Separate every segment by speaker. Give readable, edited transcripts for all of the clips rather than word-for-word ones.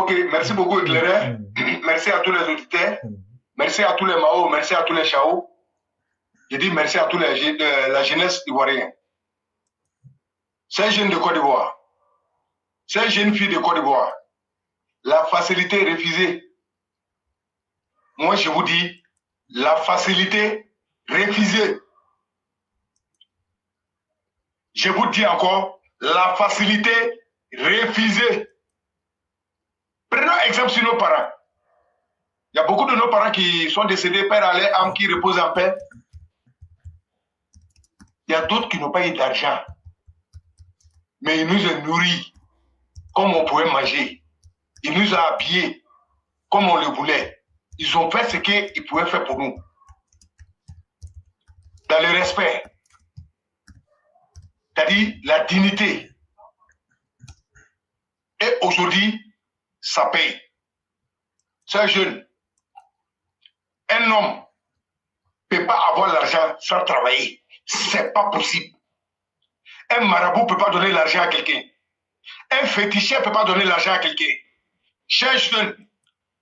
Speaker 1: Ok, merci beaucoup, Éclairé. Merci à tous les auditeurs. Merci à tous les Mao, merci à tous les Chao. Je dis merci à tous la jeunesse ivoirienne. Ces jeunes de Côte d'Ivoire, ces jeunes filles de Côte d'Ivoire, la facilité est refusée. Moi, je vous dis, la facilité refusée. Je vous dis encore, la facilité refusée. Prenons exemple sur nos parents. Il y a beaucoup de nos parents qui sont décédés, père à leur âme, qui reposent en paix. Il y a d'autres qui n'ont pas eu d'argent. Mais ils nous ont nourris comme on pouvait manger. Ils nous ont habillés comme on le voulait. Ils ont fait ce qu'ils pouvaient faire pour nous. Dans le respect. C'est-à-dire la dignité. Et aujourd'hui, ça paye. C'est jeune. Un homme ne peut pas avoir l'argent sans travailler. C'est pas possible. Un marabout ne peut pas donner l'argent à quelqu'un. Un féticheur ne peut pas donner l'argent à quelqu'un. Chers jeunes,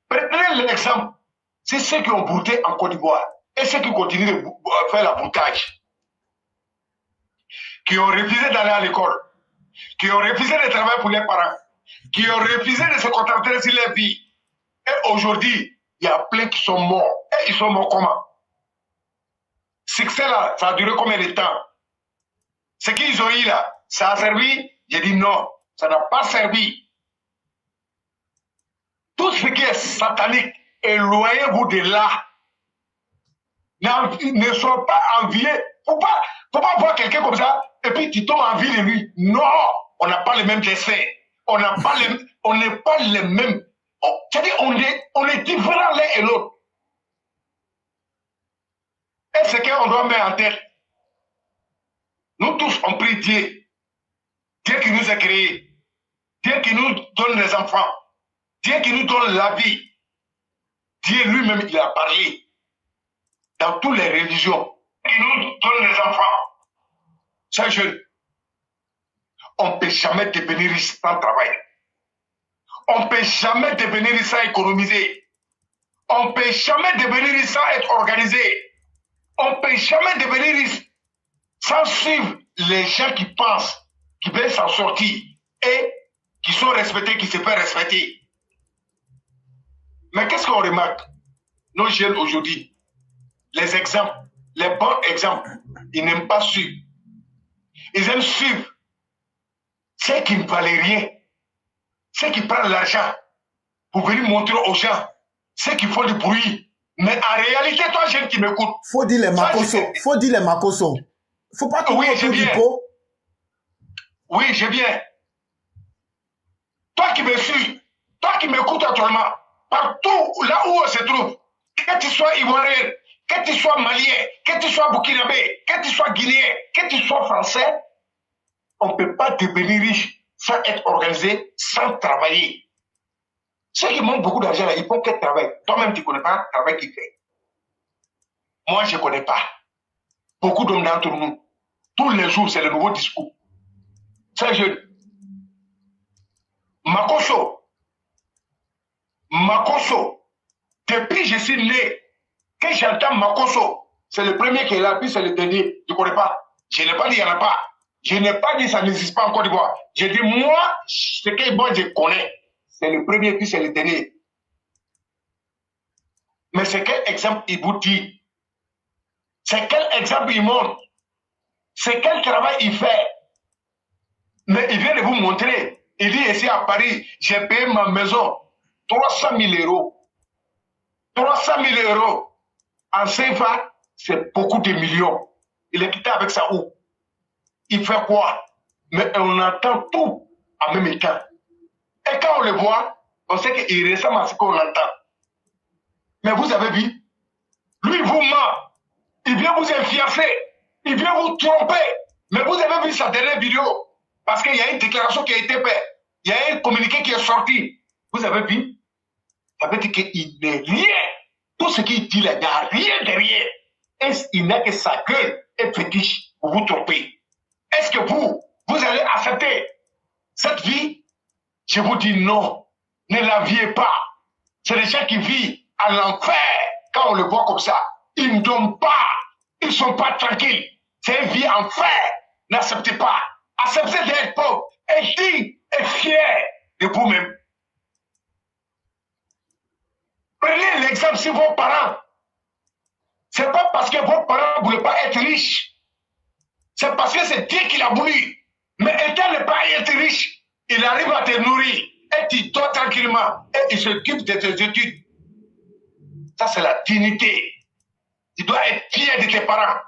Speaker 1: prenez l'exemple. C'est ceux qui ont brouté en Côte d'Ivoire et ceux qui continuent de faire la broutage. Qui ont refusé d'aller à l'école. Qui ont refusé de travailler pour les parents. Qui ont refusé de se concentrer sur leur vie. Et aujourd'hui, il y a plein qui sont morts. Et ils sont morts comment? Succès là, ça a duré combien de temps? Ce qu'ils ont eu là, ça a servi? J'ai dit non, ça n'a pas servi. Tout ce qui est satanique, éloignez-vous de là. Ne sois pas envié. Faut pas voir quelqu'un comme ça et puis tu tombes envie de lui. Non, on n'a pas les mêmes desseins. On n'est pas les mêmes. C'est-à-dire on est différents l'un et l'autre. Et ce qu'on doit mettre en tête, nous tous on prie Dieu. Dieu qui nous a créés. Dieu qui nous donne les enfants. Dieu qui nous donne la vie. Dieu lui-même, il a parlé dans toutes les religions. Il nous donne les enfants. C'est jeune. On ne peut jamais devenir riche sans travail. On ne peut jamais devenir riche sans économiser. On ne peut jamais devenir riche sans être organisé. On ne peut jamais devenir riche sans suivre les gens qui pensent, qui veulent s'en sortir et qui sont respectés, qui se font respecter. Mais qu'est-ce qu'on remarque? Nos jeunes aujourd'hui, les exemples, les bons exemples, ils n'aiment pas suivre. Ils aiment suivre ceux qui ne valaient rien, ceux qui prennent l'argent pour venir montrer aux gens, ceux qui font du bruit. Mais en réalité, toi, jeune qui m'écoute.
Speaker 2: Faut dire les makoso. Faut dire les makoso. Faut pas
Speaker 1: oui, je viens. Oui, je viens. Toi qui me suis, toi qui m'écoutes actuellement, partout là où on se trouve, que tu sois ivoirien, que tu sois malien, que tu sois burkinabé, que tu sois guinéen, que tu sois français, on ne peut pas devenir riche sans être organisé, sans travailler. Ceux qui manquent beaucoup d'argent, ils font quel travail? Toi-même, tu ne connais pas le travail qu'ils font. Moi, je ne connais pas. Beaucoup d'hommes d'entre nous, tous les jours, c'est le nouveau discours. C'est jeune. Makoso, depuis que je suis né, quand j'entends Makoso, c'est le premier qui est là, puis c'est le dernier. Je ne connais pas. Je n'ai pas dit qu'il n'y en a pas. Je n'ai pas dit que ça n'existe pas en Côte d'Ivoire. J'ai dit, moi, ce que moi je connais, c'est le premier, puis c'est le dernier. Mais c'est quel exemple il vous dit? C'est quel exemple il montre? C'est quel travail il fait? Mais il vient de vous montrer. Il dit ici à Paris, j'ai payé ma maison 300 000 euros. 300 000 euros en CFA, c'est beaucoup de millions. Il est quitté avec ça où? Il fait quoi? Mais on entend tout en même temps. Et quand on le voit, on sait qu'il ressemble à ce qu'on entend. Mais vous avez vu, lui vous ment. Il vient vous influencer. Il vient vous tromper. Mais vous avez vu sa dernière vidéo. Parce qu'il y a une déclaration qui a été faite. Il y a un communiqué qui est sorti. Vous avez vu? Ça veut dire qu'il n'est rien. Tout ce qu'il dit là, il n'y a rien derrière. Il n'a que sa gueule et fétiche pour vous tromper. Est-ce que vous allez accepter cette vie? Je vous dis non. Ne l'enviez pas. C'est des gens qui vivent à l'enfer quand on le voit comme ça. Ils ne donnent pas. Ils ne sont pas tranquilles. C'est une vie en fer. N'acceptez pas. Acceptez d'être pauvre et digne et fier de vous-même. Prenez l'exemple sur vos parents. Ce n'est pas parce que vos parents ne voulaient pas être riches. C'est parce que c'est Dieu qui l'a voulu. Mais étant ne pas être riche, il arrive à te nourrir. Et tu dors tranquillement. Et il s'occupe de tes études. Ça, c'est la dignité. Tu dois être fier de tes parents.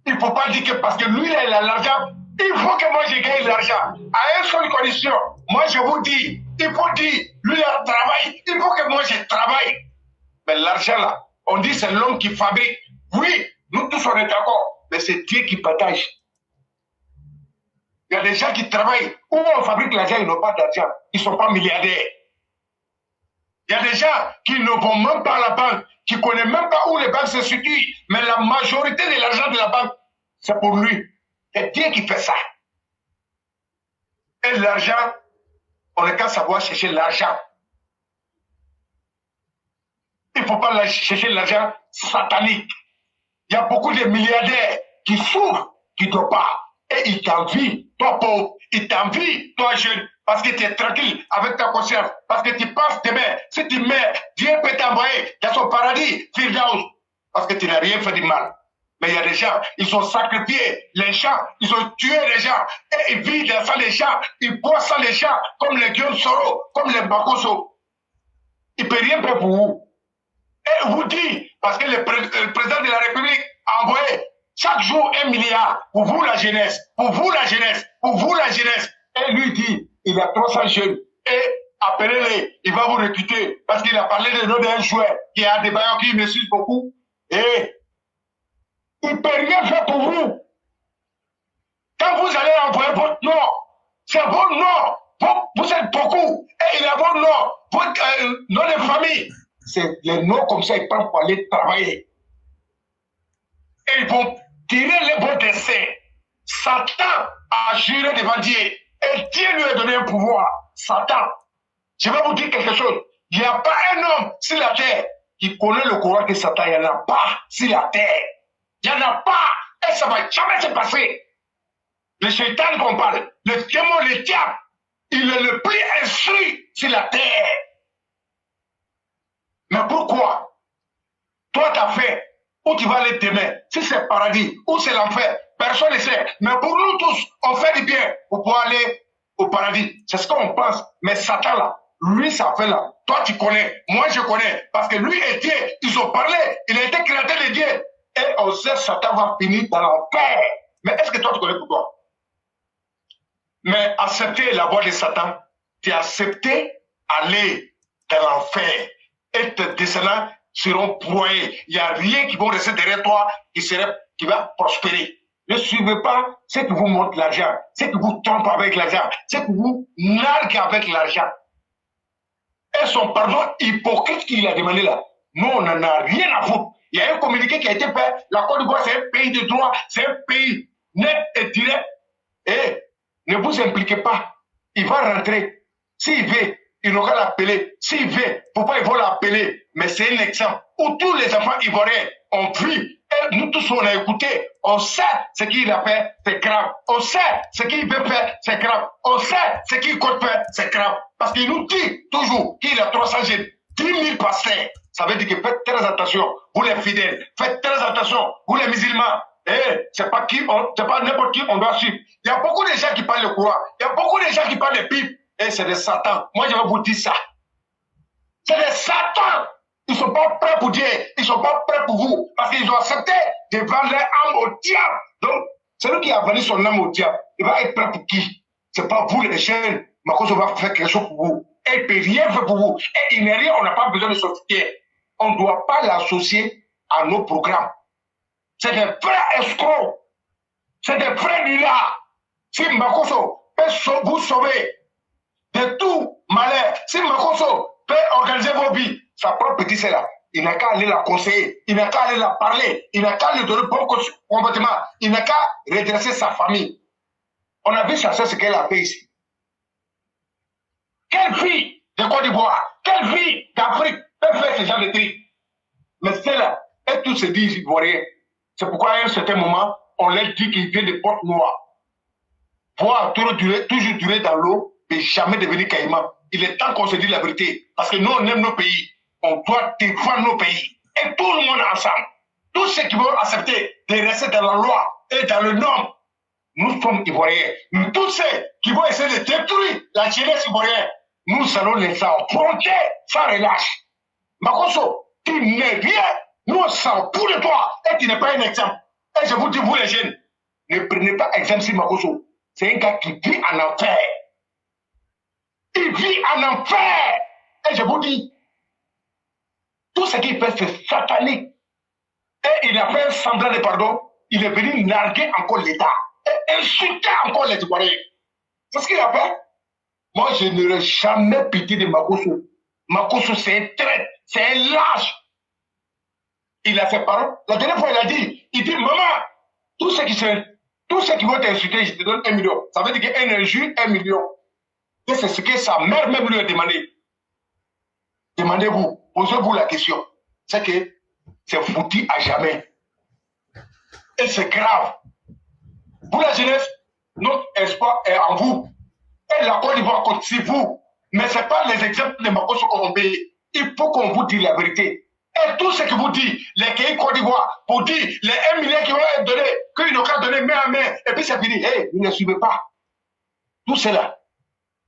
Speaker 1: Il ne faut pas dire que parce que lui, il a l'argent, il faut que moi, je gagne l'argent. À une seule condition. Moi, je vous dis, il faut dire, lui, il a travail. Il faut que moi, je travaille. Mais l'argent, là, on dit c'est l'homme qui fabrique. Oui, nous tous, on est d'accord. Mais c'est Dieu qui partage. Il y a des gens qui travaillent. Où on fabrique l'argent, ils n'ont pas d'argent. Ils ne sont pas milliardaires. Il y a des gens qui ne vont même pas à la banque, qui ne connaissent même pas où les banques se situent. Mais la majorité de l'argent de la banque, c'est pour lui. C'est Dieu qui fait ça. Et l'argent, on n'a qu'à savoir chercher l'argent. Il ne faut pas chercher l'argent satanique. Il y a beaucoup de milliardaires qui souffrent, qui ne doivent pas. Et ils t'envient, toi pauvre. Ils t'envient, toi jeune. Parce que tu es tranquille avec ta conscience. Parce que tu penses demain. Si tu meurs, Dieu peut t'envoyer dans son paradis, Firdaus. Parce que tu n'as rien fait de mal. Mais il y a des gens, ils ont sacrifié les gens, ils ont tué les gens, et ils vivent dans ça les gens, ils boivent ça les gens, comme les Guillaume Soro, comme les Bakoso. Ils ne peuvent rien faire pour vous. Et vous dit, parce que le président de la République a envoyé chaque jour 1 milliard pour vous la jeunesse, pour vous la jeunesse, pour vous la jeunesse. Et lui dit, il a 300 jeunes, et appelez-les, il va vous recruter, parce qu'il a parlé de nom d'un joueur qui a des bailleurs qui me suivent beaucoup, et il ne peut rien faire pour vous. Quand vous allez envoyer votre nom, c'est votre nom. Vous êtes beaucoup. Et il a votre nom. Votre nom de famille. C'est les noms comme ça, ils prennent pour aller travailler. Et ils vont tirer votre destin. Satan a juré devant Dieu. Et Dieu lui a donné un pouvoir. Satan. Je vais vous dire quelque chose. Il n'y a pas un homme sur la terre qui connaît le courant de Satan. Il n'y en a pas sur la terre. Il n'y en a pas, et ça ne va jamais se passer. Le shaitan qu'on parle, le démon, le diable, il est le plus instruit sur la terre. Mais pourquoi? Toi, tu as fait, où tu vas aller demain, si c'est le paradis, ou c'est l'enfer, personne ne sait. Mais pour nous tous, on fait du bien pour pouvoir aller au paradis. C'est ce qu'on pense. Mais Satan, là, lui, ça fait là. Toi, tu connais, moi, je connais. Parce que lui et Dieu, ils ont parlé. Il a été créateur de Dieu. Et on sait que Satan va finir dans l'enfer. Mais est-ce que toi, tu connais pourquoi? Mais accepter la voix de Satan, tu as accepté aller dans l'enfer. Et tes descendants seront broyés. Il n'y a rien qui va rester derrière toi qui va prospérer. Ne suivez pas ceux qui vous montrent l'argent, ceux qui vous trompent avec l'argent, ceux qui vous narguent avec l'argent. Et son pardon hypocrite qu'il a demandé là, nous, on n'en a rien à foutre. Il y a un communiqué qui a été fait. La Côte d'Ivoire, c'est un pays de droit, c'est un pays net et direct. Et ne vous impliquez pas. Il va rentrer. S'il veut, il n'aura l'appeler. S'il veut, pourquoi il va l'appeler? Mais c'est un exemple où tous les enfants ivoiriens ont vu. Et nous tous, on a écouté. On sait ce qu'il a fait, c'est grave. On sait ce qu'il veut faire, c'est grave. On sait ce qu'il compte faire, c'est grave. Parce qu'il nous dit toujours qu'il a 300 jeunes, 10 000 pasteurs. Ça veut dire que faites très attention, vous les fidèles, faites très attention, vous les musulmans. C'est pas n'importe qui on doit suivre. Il y a beaucoup de gens qui parlent le Coran, il y a beaucoup de gens qui parlent de Bible, et c'est des satans. Moi, je vais vous dire ça. C'est des satans. Ils ne sont pas prêts pour Dieu, ils ne sont pas prêts pour vous, parce qu'ils ont accepté de vendre leur âme au diable. Donc, celui qui a vendu son âme au diable, il va être prêt pour qui? Ce n'est pas vous les jeunes, mais on va faire quelque chose pour vous. Et il ne peut rien faire pour vous. Et il n'est rien, on n'a pas besoin de sortir. On ne doit pas l'associer à nos programmes. C'est des vrais escrocs. C'est des vrais nullards. Si Makoso peut vous sauver de tout malheur, si Makoso peut organiser vos vies, sa propre petite sœur là, il n'a qu'à aller la conseiller, il n'a qu'à aller la parler, il n'a qu'à lui donner bon comportement, il n'a qu'à redresser sa famille. On a vu sa sœur ce qu'elle a fait ici. Quelle fille de Côte d'Ivoire. Quelle vie d'Afrique peut faire ce genre de trucs? Mais c'est là, et tous se disent ivoiriens. C'est pourquoi à un certain moment, on leur dit qu'ils viennent de porte noire. Voir toujours durer dans l'eau et jamais devenir caïman. Il est temps qu'on se dise la vérité. Parce que nous, on aime nos pays. On doit défendre nos pays. Et tout le monde ensemble. Tous ceux qui vont accepter de rester dans la loi et dans le nom, nous sommes ivoiriens. Tous ceux qui vont essayer de détruire la jeunesse ivoirienne, nous allons les affronter sans relâche. Makosso, tu n'es rien. Nous, on s'en fout de toi. Et tu n'es pas un exemple. Et je vous dis, vous les jeunes, ne prenez pas exemple sur Makosso. C'est un gars qui vit en enfer. Il vit en enfer. Et je vous dis, tout ce qu'il fait, c'est satanique. Et il a fait un semblant de pardon. Il est venu narguer encore l'État. Et insulter encore les Ivoiriens. C'est ce qu'il a fait. Moi, je n'aurais jamais pitié de Makosso. Makosso, c'est un traître. C'est un lâche. Il a ses paroles. La dernière fois, il dit, maman, tous ceux qui vont t'insulter, je te donne 1 million. Ça veut dire qu'un injure, 1 million. Et c'est ce que sa mère même lui a demandé. Demandez-vous, posez-vous la question. C'est que c'est foutu à jamais. Et c'est grave. Vous, la jeunesse, notre espoir est en vous. Et la Côte d'Ivoire compte sur vous. Mais ce n'est pas les exemples de Makosso qu'on paye. Il faut qu'on vous dise la vérité. Et tout ce que vous dites, les pays Côte d'Ivoire, pour dire les 1 million qui vont être donnés, qu'ils n'ont qu'à donner main à main, et puis c'est fini. Hey, vous ne suivez pas. Tout cela,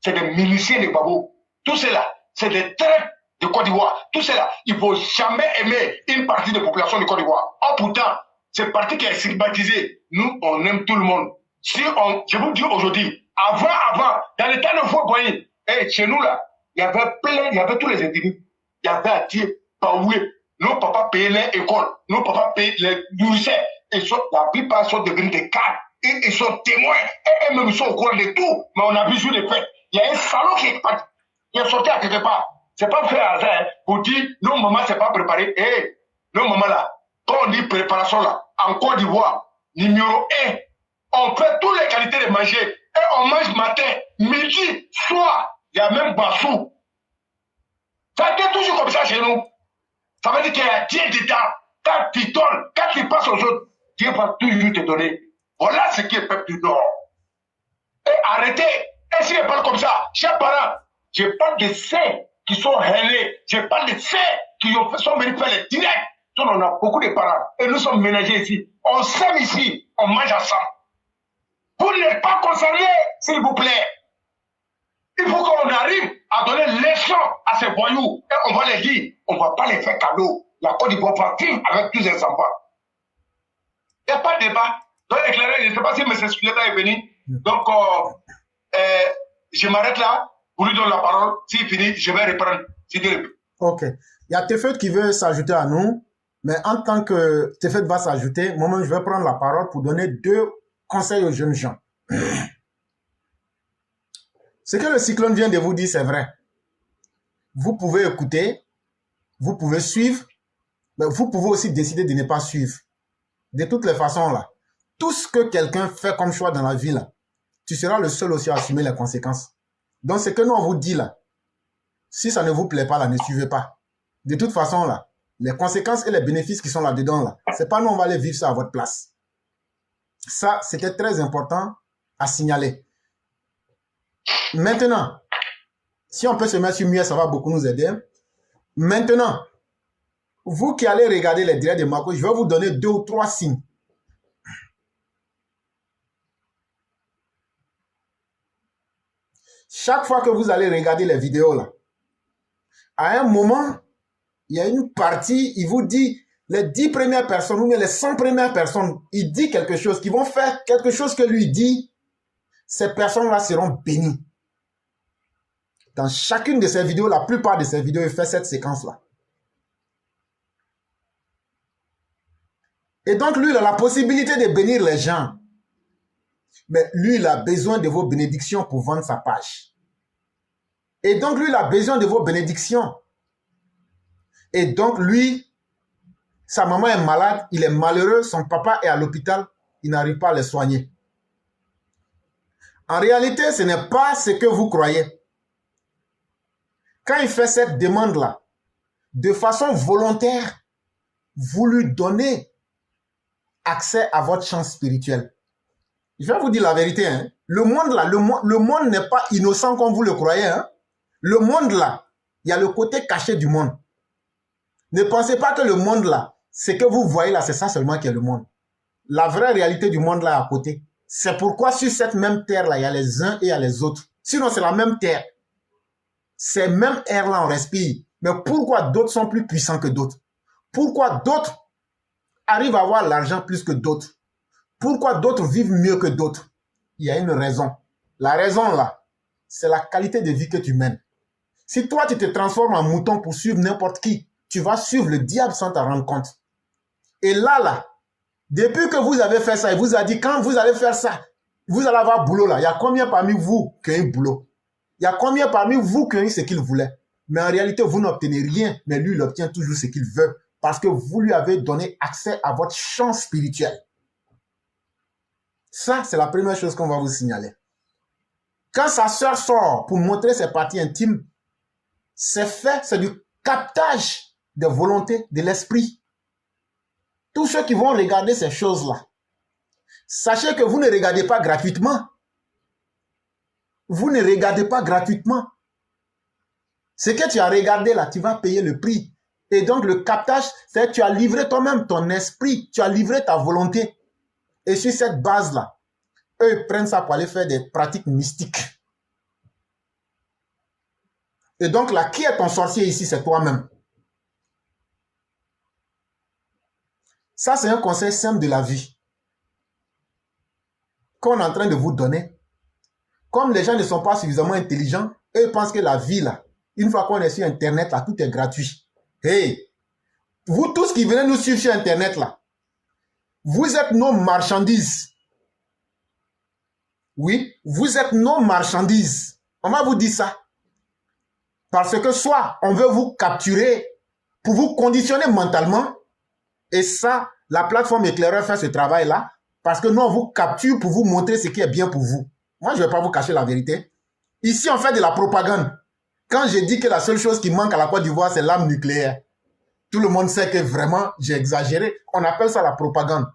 Speaker 1: c'est des miliciens de Babo. Tout cela, c'est des traîtres de Côte d'Ivoire. Tout cela, il ne faut jamais aimer une partie de la population de Côte d'Ivoire. Oh, pourtant, c'est parti qui est stigmatisé. Nous, on aime tout le monde. Si je vous dis aujourd'hui, avant, dans le temps de Foucault, chez nous là, il y avait tous les individus. Il y avait Atié, Paoué. Nos papas payaient les écoles. Nos papas payaient les nourrisseurs. La plupart sont devenus des cadres. Et ils sont témoins. Et eux-mêmes sont au courant de tout. Mais on a vu sur les faits. Il y a un salaud qui est sorti à quelque part. C'est pas fait à hasard. Pour dire, nos mamans, c'est pas préparé. Nos mamans là, quand on dit préparation là, en Côte d'Ivoire, numéro 1, on fait toutes les qualités de manger. Et on mange matin, midi, soir. Il y a même Bassou. Ça a été toujours comme ça chez nous. Ça veut dire qu'il y a Dieu dedans. Quand tu donnes, quand tu passes aux autres, Dieu va toujours te donner. Voilà ce qui est peuple du Nord. Et arrêtez. Et si je parle comme ça, chers parents, je parle de ceux qui sont hainés. Je parle de ceux qui sont venus faire les directs. On a beaucoup de parents. Et nous sommes ménagés ici. On s'aime ici. On mange ensemble. Vous n'êtes pas concernés, s'il vous plaît. Il faut qu'on arrive à donner leçon à ces voyous. Et on va les dire, on ne va pas les faire cadeau. La Côte d'Ivoire va vivre avec tous les enfants. Il n'y a pas de débat. Donc, éclairer, je ne sais pas si M. Spinetta est venu. Donc, je m'arrête là. Pour lui donner la parole. S'il finit, je vais reprendre.
Speaker 2: Ok. Il y a Tefet qui veut s'ajouter à nous. Mais en tant que Tefet va s'ajouter, moi-même, je vais prendre la parole pour donner 2 conseils aux jeunes gens. Ce que le cyclone vient de vous dire, c'est vrai. Vous pouvez écouter, vous pouvez suivre, mais vous pouvez aussi décider de ne pas suivre. De toutes les façons, là, tout ce que quelqu'un fait comme choix dans la vie, là, tu seras le seul aussi à assumer les conséquences. Donc, ce que nous, on vous dit, là, si ça ne vous plaît pas, là, ne suivez pas. De toute façon, là, les conséquences et les bénéfices qui sont là-dedans, là, c'est pas nous, on va aller vivre ça à votre place. Ça, c'était très important à signaler. Maintenant, si on peut se mettre sur muet, ça va beaucoup nous aider. Maintenant, vous qui allez regarder les directs de Marco, je vais vous donner 2 ou 3 signes. Chaque fois que vous allez regarder les vidéos là, à un moment, il y a une partie, il vous dit les 10 premières personnes ou bien les 100 premières personnes, il dit quelque chose, qui vont faire quelque chose que lui dit, ces personnes-là seront bénies. Dans chacune de ces vidéos, la plupart de ces vidéos, il fait cette séquence-là. Et donc, lui, il a la possibilité de bénir les gens. Mais lui, il a besoin de vos bénédictions pour vendre sa page. Et donc, lui, il a besoin de vos bénédictions. Et donc, lui, sa maman est malade, il est malheureux, son papa est à l'hôpital, il n'arrive pas à les soigner. En réalité, ce n'est pas ce que vous croyez. quand il fait cette demande-là, de façon volontaire, vous lui donnez accès à votre champ spirituel. Je vais vous dire la vérité, hein. Le monde là, le monde n'est pas innocent comme vous le croyez, hein. Le monde là, il y a le côté caché du monde. Ne pensez pas que le monde là, ce que vous voyez là, c'est ça seulement qui est le monde. La vraie réalité du monde là à côté. C'est pourquoi sur cette même terre là, il y a les uns et il y a les autres. Sinon, c'est la même terre. Ces mêmes airs là, on respire. Mais pourquoi d'autres sont plus puissants que d'autres? Pourquoi d'autres arrivent à avoir l'argent plus que d'autres? Pourquoi d'autres vivent mieux que d'autres? Il y a une raison. La raison là, c'est la qualité de vie que tu mènes. Si toi, tu te transformes en mouton pour suivre n'importe qui, tu vas suivre le diable sans t'en rendre compte. Et là, depuis que vous avez fait ça, il vous a dit, quand vous allez faire ça, vous allez avoir boulot là. Il y a combien parmi vous qui ont eu boulot? Il y a combien parmi vous qui ont eu ce qu'il voulait? Mais en réalité, vous n'obtenez rien, mais lui, il obtient toujours ce qu'il veut. Parce que vous lui avez donné accès à votre champ spirituel. Ça, c'est la première chose qu'on va vous signaler. Quand sa sœur sort pour montrer ses parties intimes, c'est du captage de volonté de l'esprit. Tous ceux qui vont regarder ces choses-là, sachez que vous ne regardez pas gratuitement. Vous ne regardez pas gratuitement. Ce que tu as regardé là, tu vas payer le prix. Et donc le captage, c'est que tu as livré toi-même ton esprit, tu as livré ta volonté. Et sur cette base-là, eux ils prennent ça pour aller faire des pratiques mystiques. Et donc là, qui est ton sorcier ici? C'est toi-même. Ça, c'est un conseil simple de la vie qu'on est en train de vous donner. Comme les gens ne sont pas suffisamment intelligents, eux ils pensent que la vie, là, une fois qu'on est sur Internet, là, tout est gratuit. Hey, vous tous qui venez nous suivre sur Internet, là, vous êtes nos marchandises. Oui, vous êtes nos marchandises. On va vous dire ça. Parce que soit on veut vous capturer pour vous conditionner mentalement, et ça, la plateforme éclaireur fait ce travail-là, parce que nous, on vous capture pour vous montrer ce qui est bien pour vous. Moi, je ne vais pas vous cacher la vérité. Ici, on fait de la propagande. Quand je dis que la seule chose qui manque à la Côte d'Ivoire, c'est l'arme nucléaire, tout le monde sait que vraiment, j'ai exagéré. On appelle ça la propagande.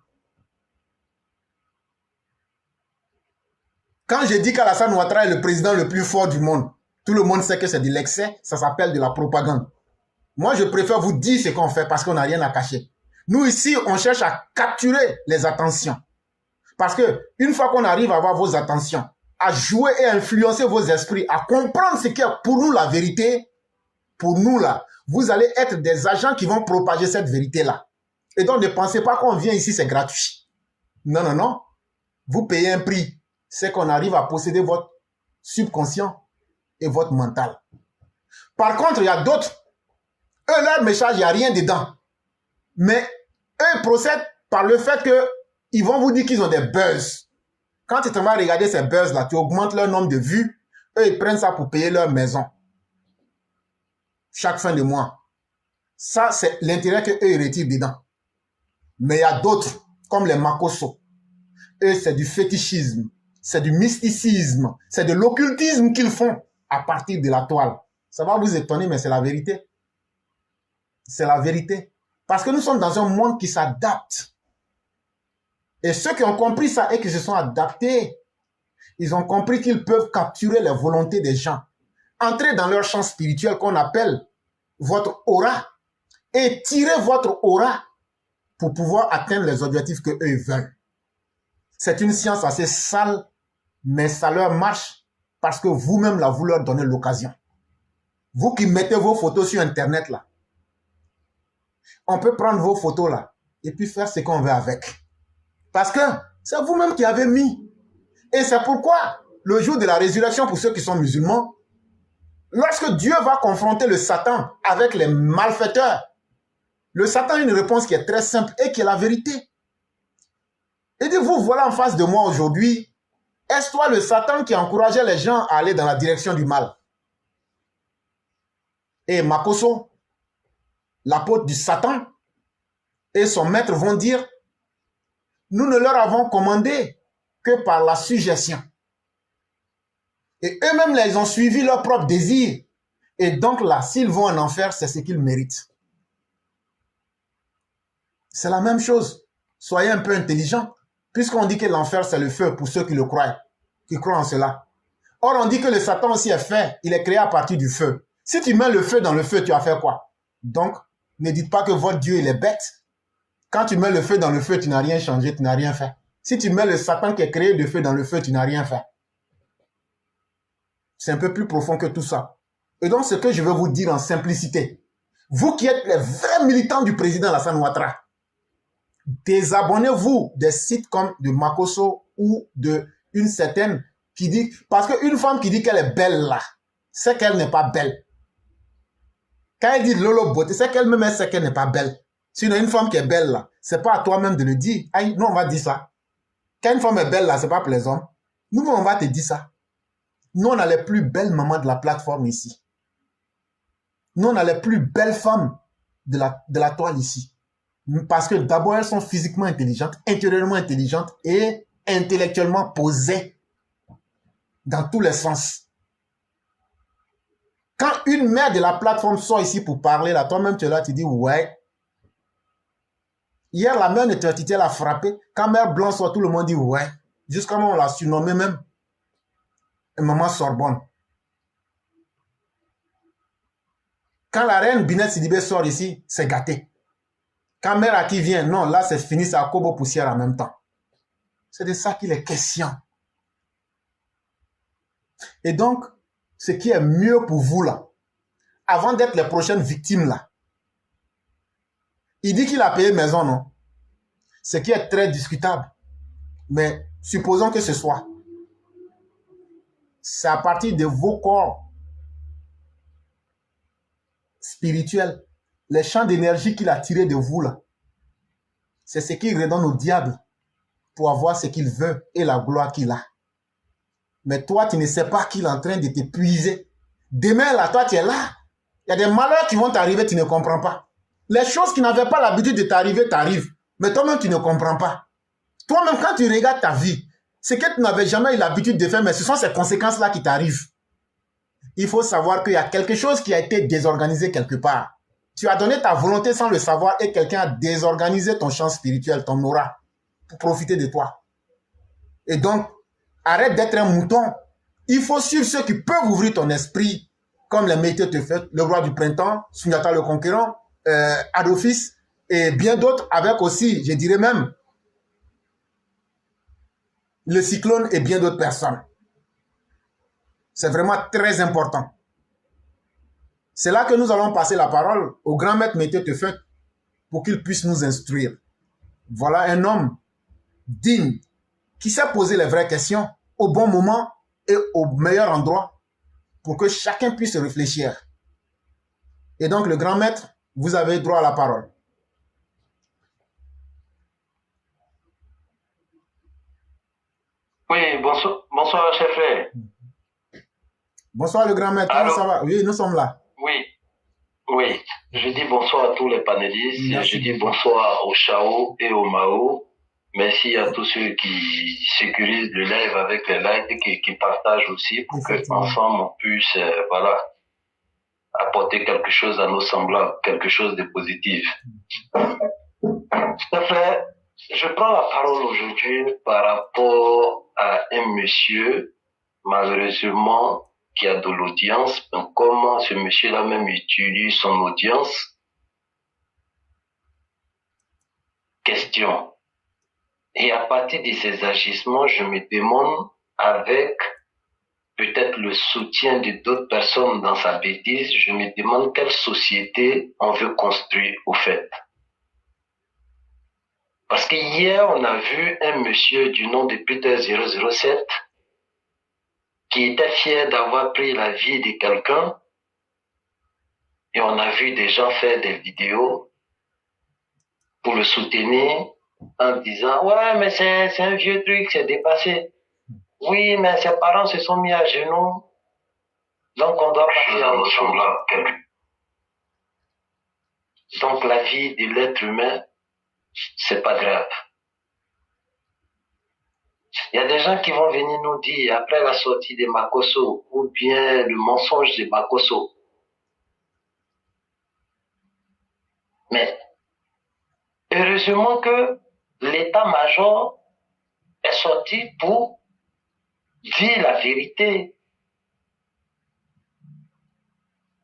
Speaker 2: Quand je dis qu'Alassane Ouattara est le président le plus fort du monde, tout le monde sait que c'est de l'excès, ça s'appelle de la propagande. Moi, je préfère vous dire ce qu'on fait parce qu'on n'a rien à cacher. Nous, ici, on cherche à capturer les attentions. Parce que une fois qu'on arrive à avoir vos attentions, à jouer et à influencer vos esprits, à comprendre ce qui est pour nous la vérité, pour nous là, vous allez être des agents qui vont propager cette vérité-là. Et donc, ne pensez pas qu'on vient ici, c'est gratuit. Non, non, non. Vous payez un prix. C'est qu'on arrive à posséder votre subconscient et votre mental. Par contre, il y a d'autres. Eux, leur message, il n'y a rien dedans. Mais eux, ils procèdent par le fait qu'ils vont vous dire qu'ils ont des buzz. Quand tu te vas regarder ces buzz-là, tu augmentes leur nombre de vues. Eux, ils prennent ça pour payer leur maison. Chaque fin de mois. Ça, c'est l'intérêt qu'eux, ils retirent dedans. Mais il y a d'autres, comme les Makosso. Eux, c'est du fétichisme. C'est du mysticisme. C'est de l'occultisme qu'ils font à partir de la toile. Ça va vous étonner, mais c'est la vérité. C'est la vérité. Parce que nous sommes dans un monde qui s'adapte. Et ceux qui ont compris ça et qui se sont adaptés, ils ont compris qu'ils peuvent capturer les volontés des gens, entrer dans leur champ spirituel qu'on appelle votre aura et tirer votre aura pour pouvoir atteindre les objectifs que eux veulent. C'est une science assez sale, mais ça leur marche parce que vous-même, là, vous leur donnez l'occasion. Vous qui mettez vos photos sur Internet, là, on peut prendre vos photos, là, et puis faire ce qu'on veut avec. Parce que c'est vous-même qui avez mis. Et c'est pourquoi, le jour de la résurrection, pour ceux qui sont musulmans, lorsque Dieu va confronter le Satan avec les malfaiteurs, le Satan a une réponse qui est très simple et qui est la vérité. Il dit, vous voilà en face de moi aujourd'hui, est-ce toi le Satan qui encourageait les gens à aller dans la direction du mal? Et Makosso, l'apôtre du Satan, et son maître vont dire, nous ne leur avons commandé que par la suggestion. Et eux-mêmes, ils ont suivi leur propre désir. Et donc là, s'ils vont en enfer, c'est ce qu'ils méritent. C'est la même chose. Soyez un peu intelligents. Puisqu'on dit que l'enfer, c'est le feu pour ceux qui le croient, qui croient en cela. Or, on dit que le Satan aussi est fait. Il est créé à partir du feu. Si tu mets le feu dans le feu, tu as fait quoi? Donc, ne dites pas que votre Dieu, il est bête. Quand tu mets le feu dans le feu, tu n'as rien changé, tu n'as rien fait. Si tu mets le Satan qui est créé de feu dans le feu, tu n'as rien fait. C'est un peu plus profond que tout ça. Et donc, ce que je veux vous dire en simplicité, vous qui êtes les vrais militants du président Alassane Ouattara, désabonnez-vous des sites comme de Makosso ou de une certaine qui dit... Parce qu'une femme qui dit qu'elle est belle là, c'est qu'elle n'est pas belle. Quand elle dit Lolo beauté, c'est qu'elle-même sait qu'elle n'est pas belle. Sinon, une femme qui est belle là, c'est pas à toi-même de le dire. Aïe, nous, on va dire ça. Quand une femme est belle là, c'est pas pour les hommes. Nous, on va te dire ça. Nous, on a les plus belles mamans de la plateforme ici. Nous, on a les plus belles femmes de la toile ici. Parce que d'abord, elles sont physiquement intelligentes, intérieurement intelligentes et intellectuellement posées dans tous les sens. Quand une mère de la plateforme sort ici pour parler, là, toi-même, tu es là, tu dis, ouais. Hier, la mère Nefertiti, elle a frappé. Quand mère Blanc sort, tout le monde dit, ouais. Jusqu'à moment, on l'a surnommée même maman Sorbonne. Quand la reine Binet Sidibé sort ici, c'est gâté. Quand mère Aki vient, non, là, c'est fini, c'est à Kobo poussière en même temps. C'est de ça qu'il est question. Et donc, ce qui est mieux pour vous, là, avant d'être les prochaines victimes, là, il dit qu'il a payé maison, non? Ce qui est très discutable. Mais supposons que ce soit. C'est à partir de vos corps spirituels, les champs d'énergie qu'il a tirés de vous, là, c'est ce qu'il redonne au diable pour avoir ce qu'il veut et la gloire qu'il a. Mais toi, tu ne sais pas qu'il est en train de t'épuiser. Demain, là, toi, tu es là. Il y a des malheurs qui vont t'arriver, tu ne comprends pas. Les choses qui n'avaient pas l'habitude de t'arriver, t'arrivent. Mais toi-même, tu ne comprends pas. Toi-même, quand tu regardes ta vie, ce que tu n'avais jamais eu l'habitude de faire, mais ce sont ces conséquences-là qui t'arrivent. Il faut savoir qu'il y a quelque chose qui a été désorganisé quelque part. Tu as donné ta volonté sans le savoir et quelqu'un a désorganisé ton champ spirituel, ton aura, pour profiter de toi. Et donc, arrête d'être un mouton. Il faut suivre ceux qui peuvent ouvrir ton esprit, comme les métiers te font, le roi du printemps, Sundiata le conquérant, Adolphis, et bien d'autres, avec aussi, je dirais même, le cyclone et bien d'autres personnes. C'est vraiment très important. C'est là que nous allons passer la parole au grand maître Métier Tefet pour qu'il puisse nous instruire. Voilà un homme digne qui sait poser les vraies questions au bon moment et au meilleur endroit pour que chacun puisse réfléchir. Et donc, le grand maître, vous avez droit à la parole.
Speaker 3: Oui, bonsoir, chef frère.
Speaker 2: Bonsoir, le grand maître. Comment ça va? Oui, nous sommes là.
Speaker 3: Oui. Je dis bonsoir à tous les panélistes.
Speaker 2: Merci.
Speaker 3: Je dis bonsoir au Chao et au Mao. Merci à tous ceux qui sécurisent le live avec les likes et qui partagent aussi pour qu'ensemble on puisse apporter quelque chose à nos semblables, quelque chose de positif. Chef frère, je prends la parole aujourd'hui par rapport à un monsieur, malheureusement, qui a de l'audience, mais comment ce monsieur-là même utilise son audience. Question. Et à partir de ces agissements, je me demande, avec peut-être le soutien de d'autres personnes dans sa bêtise, je me demande quelle société on veut construire au fait. Parce que hier, on a vu un monsieur du nom de Peter 007 qui était fier d'avoir pris la vie de quelqu'un, et on a vu des gens faire des vidéos pour le soutenir en disant « Ouais, mais c'est un vieux truc, c'est dépassé. Oui, mais ses parents se sont mis à genoux, donc on doit passer à nos semblables. » Donc la vie de l'être humain, c'est pas grave. Il y a des gens qui vont venir nous dire, après la sortie de Makosso, ou bien le mensonge de Makosso, Mais heureusement que l'état-major est sorti pour dire la vérité.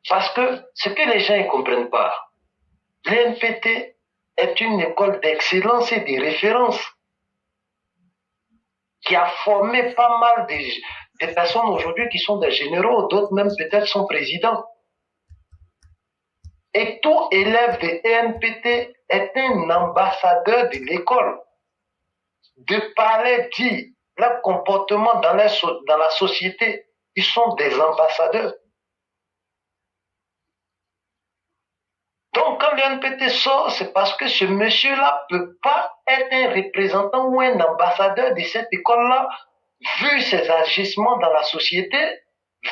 Speaker 3: Parce que ce que les gens ne comprennent pas, l'INPT est une école d'excellence et de référence qui a formé pas mal de personnes aujourd'hui qui sont des généraux, d'autres même peut-être sont présidents. Et tout élève de l'INPT est un ambassadeur de l'école. De parler, dire leur comportement dans la société, ils sont des ambassadeurs. Donc, quand l'UNPT sort, c'est parce que ce monsieur-là ne peut pas être un représentant ou un ambassadeur de cette école-là, vu ses agissements dans la société,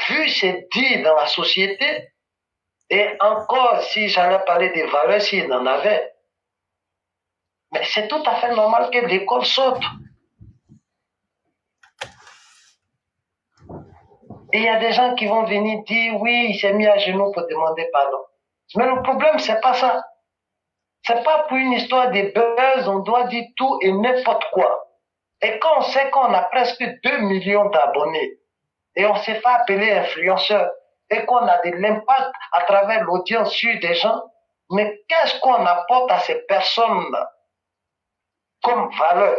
Speaker 3: vu ses dires dans la société, et encore, si j'allais parler des valeurs, s'il en avait. Mais c'est tout à fait normal que l'école sorte. Et il y a des gens qui vont venir dire, oui, il s'est mis à genoux pour demander pardon. Mais le problème, c'est pas ça. C'est pas pour une histoire de buzz, on doit dire tout et n'importe quoi. Et quand on sait qu'on a presque 2 millions d'abonnés, et on s'est fait appeler influenceur, et qu'on a de l'impact à travers l'audience sur des gens, mais qu'est-ce qu'on apporte à ces personnes-là comme valeur?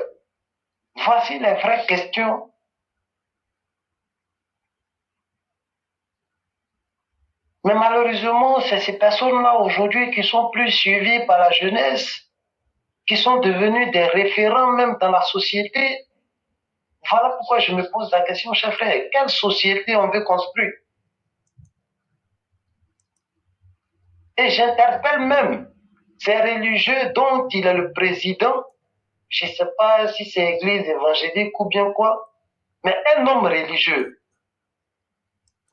Speaker 3: Voici les vraies questions. Mais malheureusement, c'est ces personnes-là aujourd'hui qui sont plus suivies par la jeunesse, qui sont devenues des référents même dans la société. Voilà pourquoi je me pose la question, cher frère, quelle société on veut construire? Et j'interpelle même ces religieux dont il est le président, je ne sais pas si c'est église évangélique ou bien quoi, mais un homme religieux,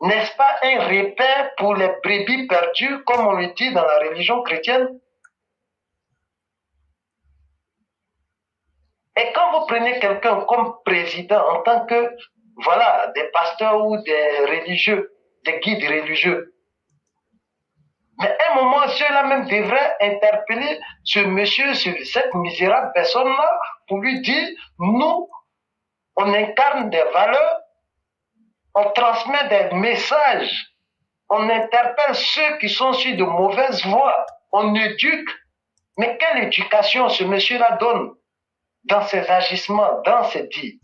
Speaker 3: n'est-ce pas un repère pour les brebis perdues, comme on le dit dans la religion chrétienne? Et quand vous prenez quelqu'un comme président en tant que, voilà, des pasteurs ou des religieux, des guides religieux, mais à un moment, ceux-là même devraient interpeller ce monsieur, cette misérable personne-là, pour lui dire, nous, on incarne des valeurs, on transmet des messages, on interpelle ceux qui sont sur de mauvaises voies, on éduque. Mais quelle éducation ce monsieur-là donne dans ses agissements, dans ses dits?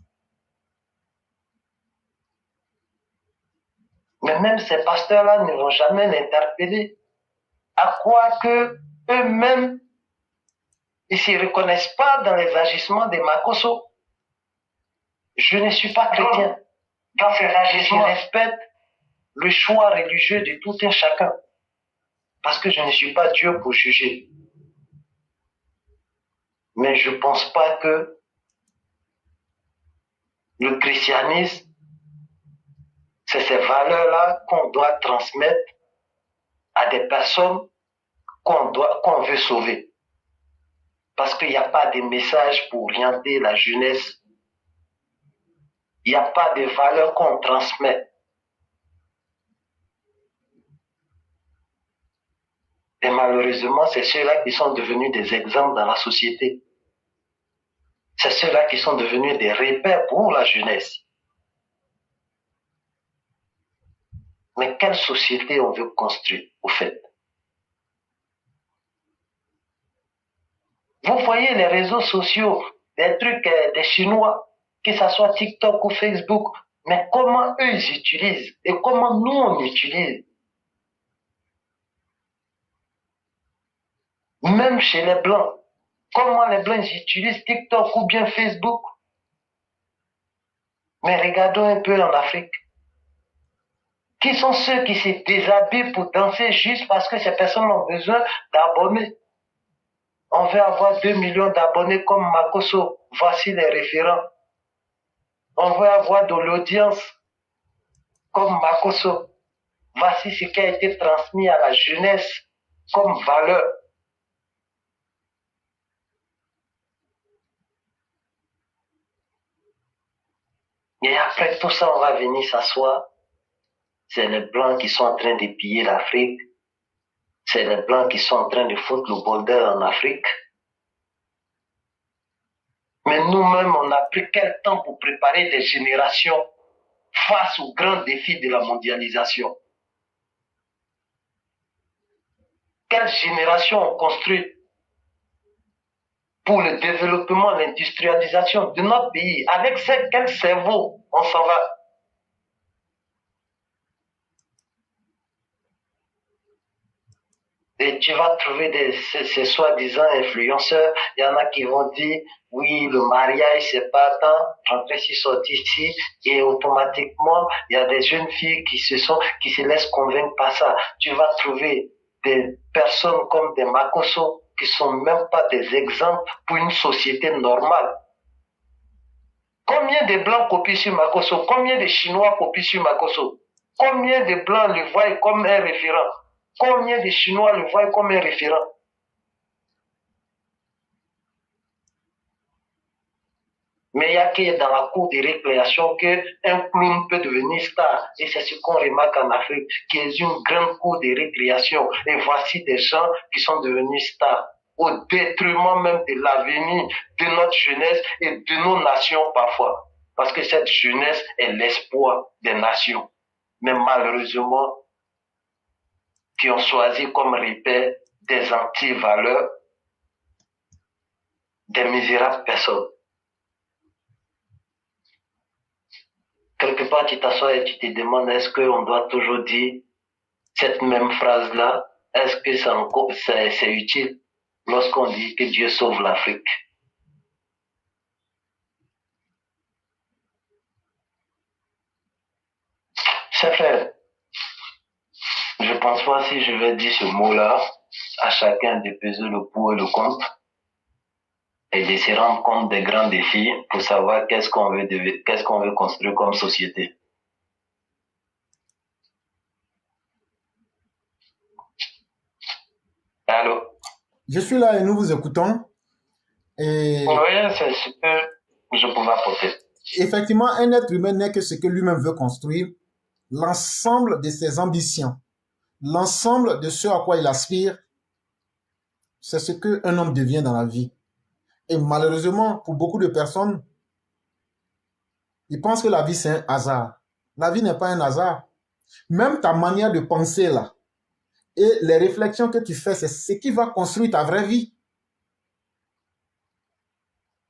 Speaker 3: Mais même ces pasteurs-là ne vont jamais l'interpeller. À quoi que eux-mêmes, ils ne se reconnaissent pas dans les agissements des Makosso. Je ne suis pas chrétien. Dans ces agissements, je respecte le choix religieux de tout un chacun. Parce que je ne suis pas Dieu pour juger. Mais je ne pense pas que le christianisme, c'est ces valeurs-là qu'on doit transmettre à des personnes qu'on veut sauver. Parce qu'il n'y a pas de message pour orienter la jeunesse. Il n'y a pas de valeurs qu'on transmet. Et malheureusement, c'est ceux-là qui sont devenus des exemples dans la société. C'est ceux-là qui sont devenus des repères pour la jeunesse. Mais quelle société on veut construire, au fait? Vous voyez les réseaux sociaux, des trucs des Chinois, que ce soit TikTok ou Facebook, mais comment eux ils utilisent et comment nous on utilise? Même chez les Blancs, comment les Blancs ils utilisent TikTok ou bien Facebook? Mais regardons un peu en Afrique. Qui sont ceux qui se déshabillent pour danser juste parce que ces personnes ont besoin d'abonnés? On veut avoir 2 millions d'abonnés comme Makosso. Voici les référents. On veut avoir de l'audience comme Makosso. Voici ce qui a été transmis à la jeunesse comme valeur. Et après tout ça, on va venir s'asseoir. C'est les Blancs qui sont en train de piller l'Afrique. c'est les Blancs qui sont en train de foutre le bordel en Afrique. Mais nous-mêmes, on a pris quel temps pour préparer des générations face aux grands défis de la mondialisation? Quelle génération on construit pour le développement, l'industrialisation de notre pays? Avec quel cerveau on s'en va? Et tu vas trouver ces soi-disant influenceurs, il y en a qui vont dire, oui, le mariage, c'est pas tant, rentrer ici, sortir ici, et automatiquement, il y a des jeunes filles qui se laissent convaincre par ça. Tu vas trouver des personnes comme des Makosso, qui sont même pas des exemples pour une société normale. Combien de Blancs copient sur Makosso? Combien de Chinois copient sur Makosso? Combien de Blancs le voient comme un référent? Combien de Chinois le voient comme un référent? Mais il n'y a que dans la cour de récréation qu'un clown peut devenir star. Et c'est ce qu'on remarque en Afrique, qui est une grande cour de récréation. Et voici des gens qui sont devenus stars, au détriment même de l'avenir de notre jeunesse et de nos nations parfois. Parce que cette jeunesse est l'espoir des nations. Mais malheureusement, qui ont choisi comme repère des anti-valeurs, des misérables personnes. Quelque part, tu t'assois et tu te demandes, est-ce qu'on doit toujours dire cette même phrase-là? Est-ce que c'est utile lorsqu'on dit que Dieu sauve l'Afrique? C'est fait. Je pense pas si je vais dire ce mot-là, à chacun de peser le pour et le contre et de se rendre compte des grands défis pour savoir qu'est-ce qu'on veut construire comme société. Allô?
Speaker 2: Je suis là et nous vous écoutons. Et
Speaker 3: oui, c'est ce que je pouvais apporter.
Speaker 2: Effectivement, un être humain n'est que ce que lui-même veut construire, l'ensemble de ses ambitions, l'ensemble de ce à quoi il aspire, c'est ce qu'un homme devient dans la vie. Et malheureusement, pour beaucoup de personnes, ils pensent que la vie c'est un hasard. La vie n'est pas un hasard. Même ta manière de penser là, et les réflexions que tu fais, c'est ce qui va construire ta vraie vie.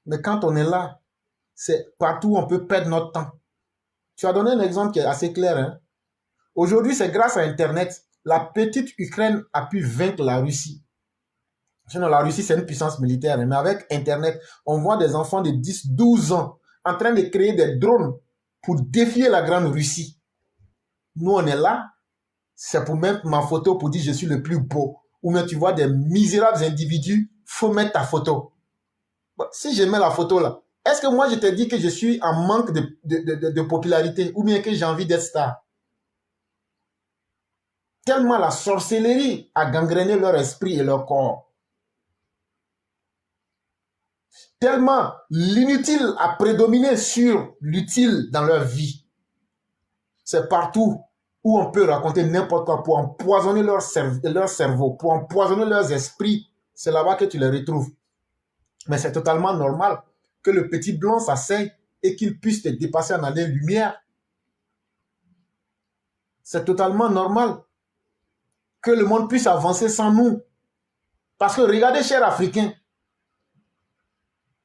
Speaker 2: Mais quand on est là, c'est partout où on peut perdre notre temps. Tu as donné un exemple qui est assez clair. Hein? Aujourd'hui, c'est grâce à Internet, la petite Ukraine a pu vaincre la Russie. Sinon, la Russie, c'est une puissance militaire. Mais avec Internet, on voit des enfants de 10, 12 ans en train de créer des drones pour défier la grande Russie. Nous, on est là. C'est pour mettre ma photo pour dire je suis le plus beau. Ou bien tu vois des misérables individus, faut mettre ta photo. Bon, si je mets la photo là, est-ce que moi je te dis que je suis en manque de popularité ou bien que j'ai envie d'être star? Tellement la sorcellerie a gangréné leur esprit et leur corps. Tellement l'inutile a prédominé sur l'utile dans leur vie. C'est partout où on peut raconter n'importe quoi pour empoisonner leur cerveau, pour empoisonner leurs esprits. C'est là-bas que tu les retrouves. Mais c'est totalement normal que le petit blanc s'asseye et qu'il puisse te dépasser en année-lumière. C'est totalement normal que le monde puisse avancer sans nous. Parce que regardez, chers Africains,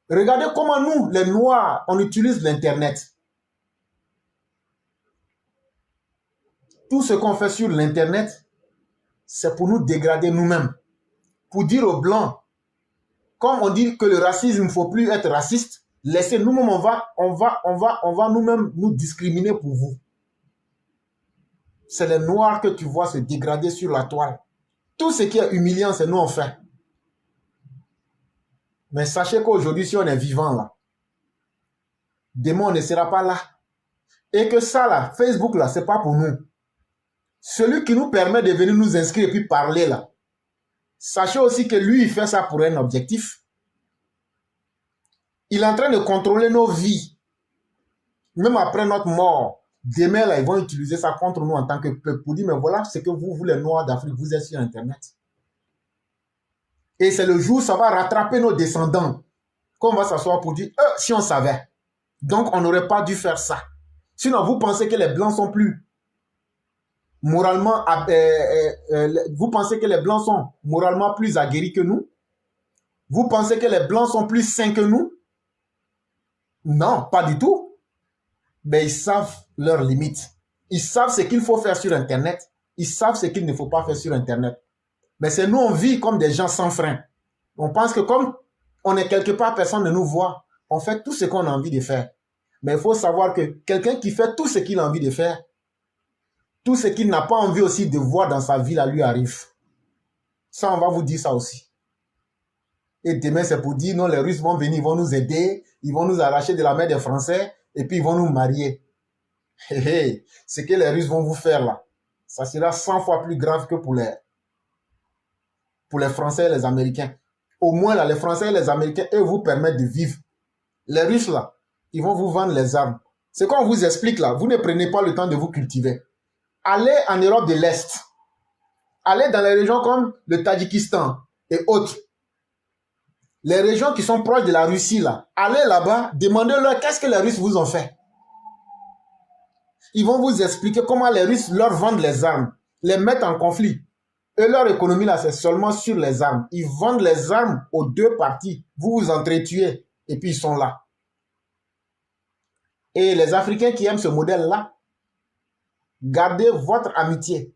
Speaker 2: regardez comment nous, les Noirs, on utilise l'Internet. Tout ce qu'on fait sur l'Internet, c'est pour nous dégrader nous-mêmes. Pour dire aux Blancs, comme on dit que le racisme, il ne faut plus être raciste, laissez nous-mêmes, on va nous-mêmes nous discriminer pour vous. C'est les Noirs que tu vois se dégrader sur la toile. Tout ce qui est humiliant, c'est nous on fait. Mais sachez qu'aujourd'hui, si on est vivant là, demain on ne sera pas là. Et que ça là, Facebook là, c'est pas pour nous. Celui qui nous permet de venir nous inscrire et puis parler là, sachez aussi que lui, il fait ça pour un objectif. Il est en train de contrôler nos vies. Même après notre mort, demain là, ils vont utiliser ça contre nous en tant que peuple pour dire, mais voilà ce que vous les Noirs d'Afrique, vous êtes sur Internet. Et c'est le jour où ça va rattraper nos descendants qu'on va s'asseoir pour dire, si on savait. Donc, on n'aurait pas dû faire ça. Sinon, vous pensez que les Blancs sont plus moralement... vous pensez que les Blancs sont moralement plus aguerris que nous? Vous pensez que les Blancs sont plus sains que nous? Non, pas du tout. Mais ils savent leurs limites. Ils savent ce qu'il faut faire sur Internet. Ils savent ce qu'il ne faut pas faire sur Internet. Mais c'est nous, on vit comme des gens sans frein. On pense que comme on est quelque part, personne ne nous voit. On fait tout ce qu'on a envie de faire. Mais il faut savoir que quelqu'un qui fait tout ce qu'il a envie de faire, tout ce qu'il n'a pas envie aussi de voir dans sa vie, là, lui arrive. Ça, on va vous dire ça aussi. Et demain, c'est pour dire, non, les Russes vont venir, ils vont nous aider, ils vont nous arracher de la main des Français, et puis ils vont nous marier. Ce que les Russes vont vous faire là, ça sera 100 fois plus grave que pour les Français et les Américains. Au moins, là, les Français et les Américains, eux, vous permettent de vivre. Les Russes, là, ils vont vous vendre les armes. C'est qu'on vous explique, là, vous ne prenez pas le temps de vous cultiver. Allez en Europe de l'Est. Allez dans les régions comme le Tadjikistan et autres. Les régions qui sont proches de la Russie, là. Allez là-bas, demandez-leur qu'est-ce que les Russes vous ont fait. Ils vont vous expliquer comment les Russes leur vendent les armes, les mettent en conflit. Et leur économie, là, c'est seulement sur les armes. Ils vendent les armes aux deux parties. Vous vous entretuez. Et puis, ils sont là. Et les Africains qui aiment ce modèle-là, gardez votre amitié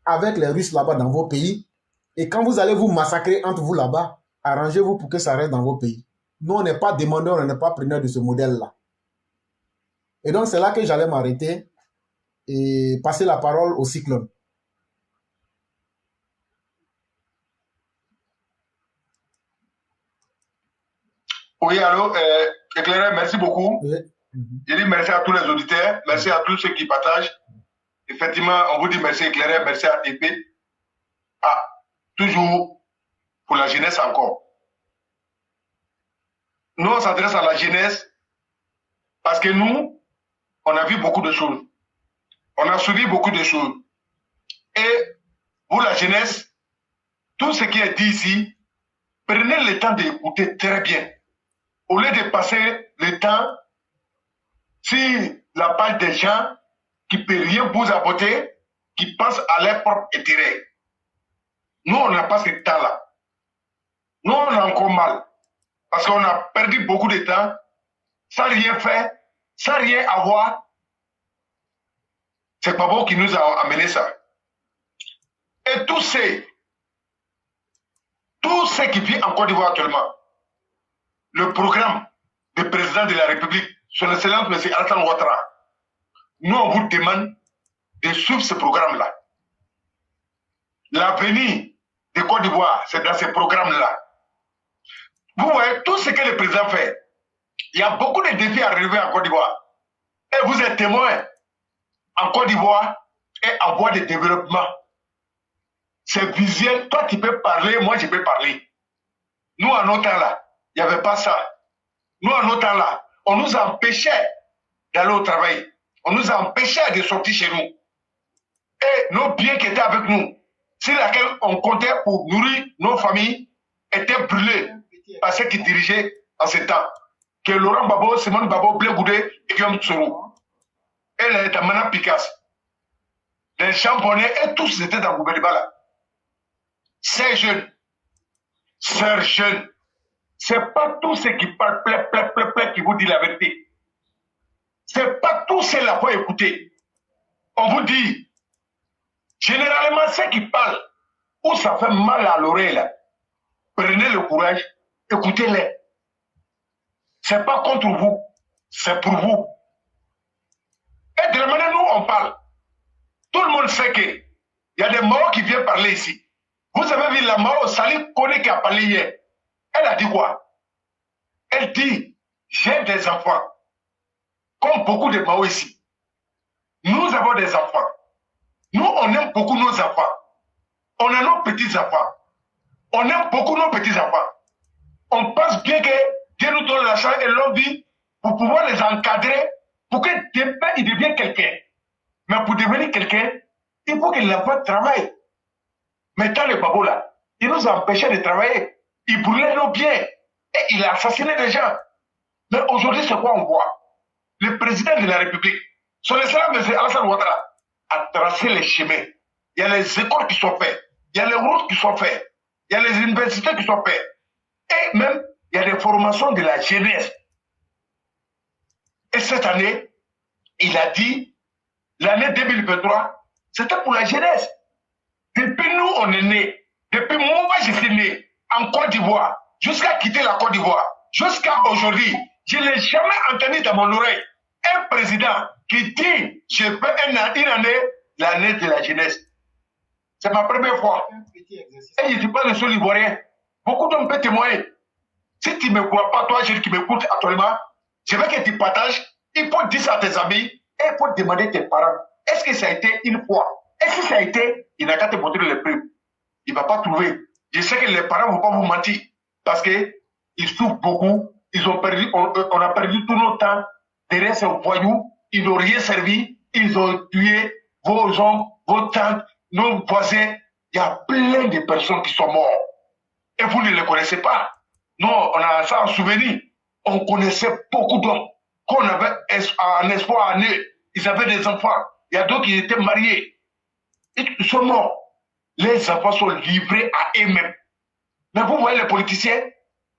Speaker 2: avec les Russes là-bas dans vos pays. Et quand vous allez vous massacrer entre vous là-bas, arrangez-vous pour que ça reste dans vos pays. Nous, on n'est pas demandeurs, on n'est pas preneurs de ce modèle-là. Et donc, c'est là que j'allais m'arrêter et passer la parole au Cyclone.
Speaker 1: Oui, allô, éclaireur, merci beaucoup.
Speaker 2: Oui.
Speaker 1: Je dis merci à tous les auditeurs, merci à tous ceux qui partagent. Effectivement, on vous dit merci éclaireur, merci à TP. Ah, toujours pour la jeunesse encore. Nous, on s'adresse à la jeunesse parce que nous, on a vu beaucoup de choses. On a suivi beaucoup de choses. Et pour la jeunesse, tout ce qui est dit ici, prenez le temps d'écouter très bien. Au lieu de passer le temps sur la page des gens qui ne peuvent rien vous apporter, qui pensent à leur propre intérêt. Nous, on n'a pas ce temps-là. Nous, on a encore mal. Parce qu'on a perdu beaucoup de temps sans rien faire, sans rien avoir. C'est Babo qui nous a amené ça. Et tous ceux qui vivent en Côte d'Ivoire actuellement, le programme du président de la République, son Excellence M. Alassane Ouattara, nous on vous demande de suivre ce programme-là. L'avenir de Côte d'Ivoire, c'est dans ce programme-là. Vous voyez, tout ce que le président fait, il y a beaucoup de défis à relever en Côte d'Ivoire. Et vous êtes témoin en Côte d'Ivoire et en voie de développement. C'est visuel. Toi, tu peux parler, moi, je peux parler. Nous, en nos temps-là, il n'y avait pas ça. Nous, en nos temps-là, on nous empêchait d'aller au travail. On nous empêchait de sortir chez nous. Et nos biens qui étaient avec nous, sur lesquels on comptait pour nourrir nos familles, étaient brûlés par ceux qui dirigeaient en ce temps. Que Laurent Gbagbo, Simone Gbagbo, Blé Goudé et Guillaume Tsoro. Et les Tamana Picasso. Les Chambonnais et tous étaient dans le gouvernement là. Ces jeunes, sœurs jeunes, c'est pas tous ceux qui parlent plais qui vous disent la vérité. C'est pas tous ceux-là qu'il faut écouter. On vous dit, généralement, ceux qui parlent, où ça fait mal à l'oreille, prenez le courage, écoutez-les. C'est pas contre vous, c'est pour vous. Et de la manière dont on parle, tout le monde sait qu'il y a des morts qui viennent parler ici. Vous avez vu la mort Salih Kone qui a parlé hier. Elle a dit quoi? Elle dit, j'ai des enfants. Comme beaucoup de Mao ici. Nous avons des enfants. Nous, on aime beaucoup nos enfants. On a nos petits-enfants. On aime beaucoup nos petits-enfants. On pense bien que Dieu nous donne la chance et l'envie pour pouvoir les encadrer, pour que demain, ils deviennent quelqu'un. Mais pour devenir quelqu'un, il faut que l'enfant travaille. Mais dans le Babo là, il nous a empêchés de travailler. il brûlait nos biens et il a assassiné des gens. Mais aujourd'hui, c'est quoi on voit? Le président de la République, son excellence M. Alassane Ouattara, a tracé les chemins. Il y a les écoles qui sont faites, il y a les routes qui sont faites, il y a les universités qui sont faites. Et même, il y a des formations de la jeunesse. Et cette année, il a dit, l'année 2023, c'était pour la jeunesse. Depuis nous, on est nés. Depuis moi, je suis né en Côte d'Ivoire, jusqu'à quitter la Côte d'Ivoire, jusqu'à aujourd'hui, je n'ai jamais entendu dans mon oreille un président qui dit, je fais une année, l'année de la jeunesse. C'est ma première fois. Et je ne suis pas le seul Ivoirien. Beaucoup d'hommes peuvent témoigner. Si tu ne me vois pas, toi, qui m'écoutes actuellement, je veux que tu partages. Il faut dire ça à tes amis et il faut demander à tes parents. Est-ce que ça a été une fois? Est-ce que ça a été? Il n'a qu'à te montrer les preuves. Il ne va pas trouver. Je sais que les parents ne vont pas vous mentir parce qu'ils souffrent beaucoup. Ils ont perdu, on a perdu tout notre temps derrière ces voyous. Ils n'ont rien servi. Ils ont tué vos oncles, vos tantes, nos voisins. Il y a plein de personnes qui sont mortes. Et vous ne les connaissez pas. Non, on a ça en souvenir. On connaissait beaucoup d'hommes qu'on avait un espoir en eux. Ils avaient des enfants. Il y a d'autres qui étaient mariés. Ils sont morts. Les enfants sont livrés à eux-mêmes. Mais vous voyez les politiciens,